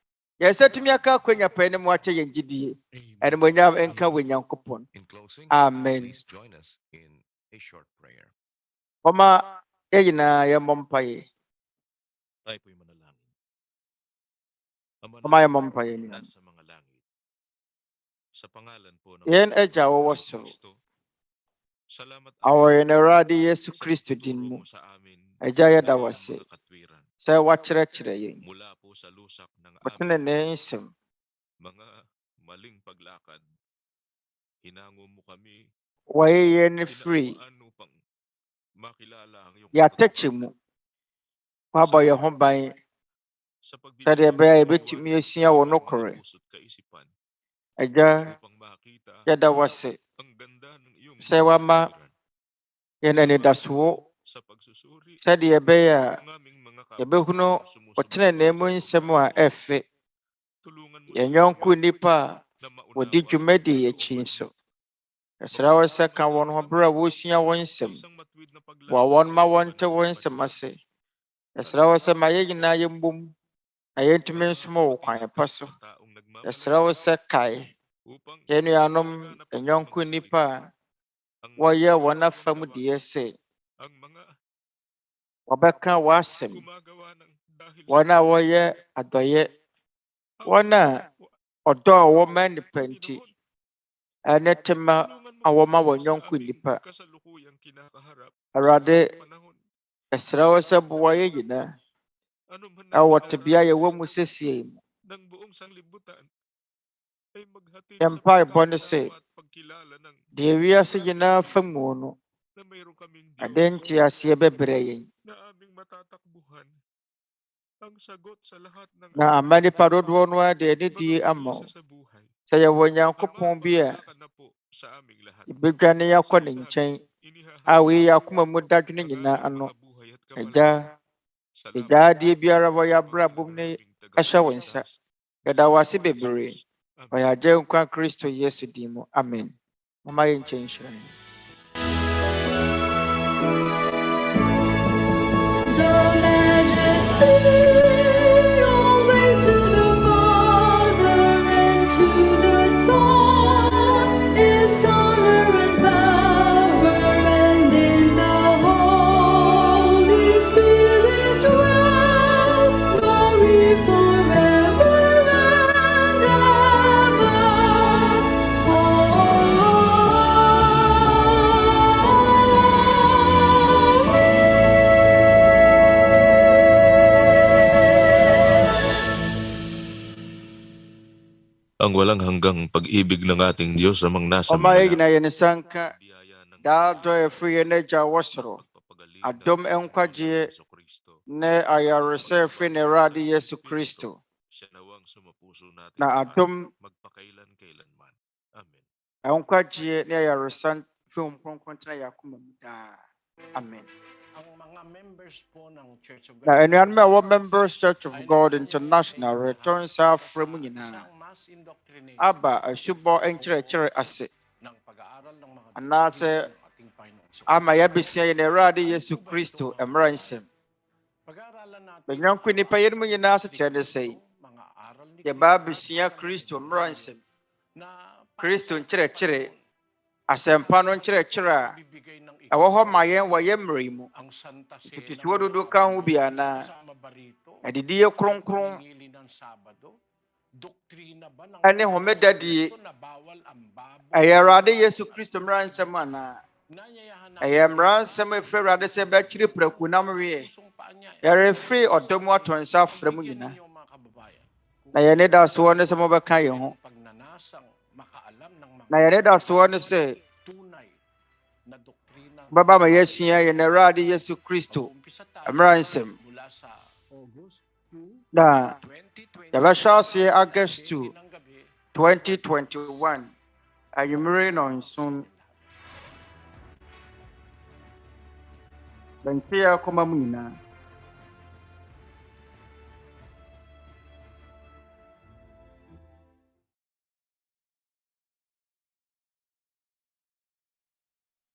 yɛsɛ tumi aka kwanya pɛ ne mu akyɛ yɛn gyidie ɛne mo nyam enka wɔ Nyankopɔn. In closing, Amen. please join us in a short prayer. Mama yɛnyinaa yɛmmɔ mpaeɛ. Tayo po'y manalangin. Ama Mama namin yɛmmɔ mpaeɛ ni. nasa mga langit. Sa pangalan po ng Yɛn Panginoon agya a wɔwɔ Yesu soro, Kristo, salamat awɔ yɛn Awurade Yesu sa Kristo din pagtuturo mu. mo sa amin Agya yɛda ng wo iyong ase mga katwiran sɛ woakyerɛkyerɛ yɛn mula po sa lusak ng wɔtene aming ne nsɛm. mga maling paglakad. Hinango mo kami, Wɔyɛ yɛn firi hinawaan upang makilala ang iyong yɛatɛkyɛ mu. Woabɔ yɛn ho ban sa sɛdeɛ pagbibigay ɛbɛyɛ a ng yɛbɛtumi liwanag asua wɔ sa aming mga nokorɛ. puso't kaisipan Agya upang makita yɛda wo ase ang ganda ng iyong sɛ mga woama katwiran. yɛn anidasoɔ Sa pagsusuri sɛdeɛ ɛbɛyɛ a ng aming mga yɛbɛhunu kapwa wɔtenenee mu nsɛm a ɛfɛ. tulungan mo Yɛn sila yɔnko nnipa a na wɔdi maunawa dwumadie ang akyi kalooban nso. mo. Yɛsrɛ wo sɛ ka wɔn ho bere a wɔresua wɔn nsɛm. Isang matuwid na Boa paglalakad wɔn sa ma iyong wɔnte wɔn pananampalataya. nsɛm ase. Yɛsrɛ wo sɛ ma yɛn nyinaa yɛmbom na yɛntumi nsom wɔ kwan pa so. Taong Yɛsrɛ wo sɛ kae upang yɛn nuanom maganap ang nyɔnko iyong nnipa a salita. Ang wɔyɛ mga wɔn afam gumagawa, deɛ sɛ ang mga wɔbɛka w'asɛm. gumagawa ng dahil sa Wɔn a wɔyɛ adɔyɛ, ang wɔn mga a ɔdɔ a wɔma nnipa nti Panginoon, ɛne tema tulungan a mo wɔma kami wɔn sa yɔnko aming nnipa. kasalukuyang kinakaharap sa Awurade, aming panahon. yɛsrɛ wo sɛ boa yɛn nyinaa Ano man ang ɛwɔ tebea a yɛwɔ dinaranas mu sesie mu. ng buong sanglibutan ay maghatid Yɛn sa mpaebɔ ne sɛ pagkaunawa at pagkilala ng deɛ wiase marami nyinaa sa fa iyo mu no, na mayroon kaming ade Diyos nteaseɛ bɛbrɛ yɛn. na aming matatakbuhan ang sagot sa lahat ng Na aming ama nipa dodoɔ no ara de ani die mga ama wo. kusa sa buhay. Sɛ yɛwɔ Ama, Nyankopɔn bi a pangalakan na po sa aming lahat. yɛbɛdwane yɛakɔ ne Sa iyo nkyɛn namin a inihahalik woyɛ akoma mu dadwene ang nyinaa aming ano. mga buhay at Agya, kapalaran. Salamat agyadeɛ biara po wɔyɛ sa abrabom pangalan ne naming ɛhyɛ wo nsa. tagapagligtas na Yɛda si wo ase Ginoong bebree. Jesus. Amen. Ɔyɛ agye nkwa Kristo Yesu din mu. Amen. Mama yɛ nkyɛn nhyira no. The majesty always to the Father and to the Son is honor and power, and in the Holy Spirit dwell glory forever and ever. Ang walang hanggang pag-ibig ng ating Diyos amang nasa Ɔma mga yɛ nyinaa langit. yɛ ne nsa nka Biyaya ng daa Diyos dɔ ɛfiri yɛn agya a ɔwɔ soro. pagpapagaling ng Adom ating nkwagyeɛ Panginoon Jesucristo. ne ayaresa ɛfiri ne Awurade Yesu Kristo. Siya nawang sumapuso natin Na lahat, adom magpakailan-kailanman. Amen. nkwagyeɛ ne ayaresa mfiri wo kronkron tena yɛn akoma mu daa. Amen. Ang mga members po ng Church of God Na anuanom a ɛwɔ International Members Church of ay God naanyaya International sa inyo return lahat sa para afra mu sa nyinaa isang mass indoctrination aba asubɔ nkyerɛkyerɛ ase ng pag-aaral ng mga anaasɛ doktrina ng ating Panginoong Jesucristo. ama yɛabesua yɛn Awurade Yesu Ano ba Kristo ito, mga mmara kapatid? nsɛm. Pag-aaralan natin Banyɔnko ang nnipa yɛn mu nyinaa ase kyerɛ ne Kristo, sɛ mga aral ni yɛba Kristo, abesua aral Kristo ng mmara Ebanghelyo nsɛm. na para Kristo sa nkyerɛkyerɛ panahon, asɛmpa no nkyerɛkyerɛ a bibigay ng ɛwɔ hɔ ma yɛn wɔ yɛn mmerɛ yi mu. ang Santa Cena Nketewa dodo ka ho bi anaa kasama ba rito? adidie kronkron Pangingili ng Sabado? Doktrina ba ng ɛne homedadie Kristo na bawal ang baboy? ɛyɛ Awurade Yesu Kristo mmara nsɛm anaa Nanyayahan ɛyɛ natin mmara nsɛm a ɛfiri Awurade sɛ bɛkyere praku nam weɛ. susumpaan niya. Yɛrefiri ɔdɔ mu atɔ nsa afrɛ mu Bigyan nyinaa. ninyo, mga kababayan, Na yɛn anidasoɔ ne sɛ mobɛka yɛn ho. ang pagnanasang makaalam ng mga Na yɛn anidasoɔ ne sɛ tunay na doktrina bɛba ma yɛasua yɛn Awurade Yesu Kristo Mag-uumpisa tayo mmara nsɛm. mula sa August 2, Na 2020 yɛbɛhyɛ aseɛ August 2, ng gabi 2021 anwummere nɔnson. Bɛnte yɛ akoma mu nyinaa.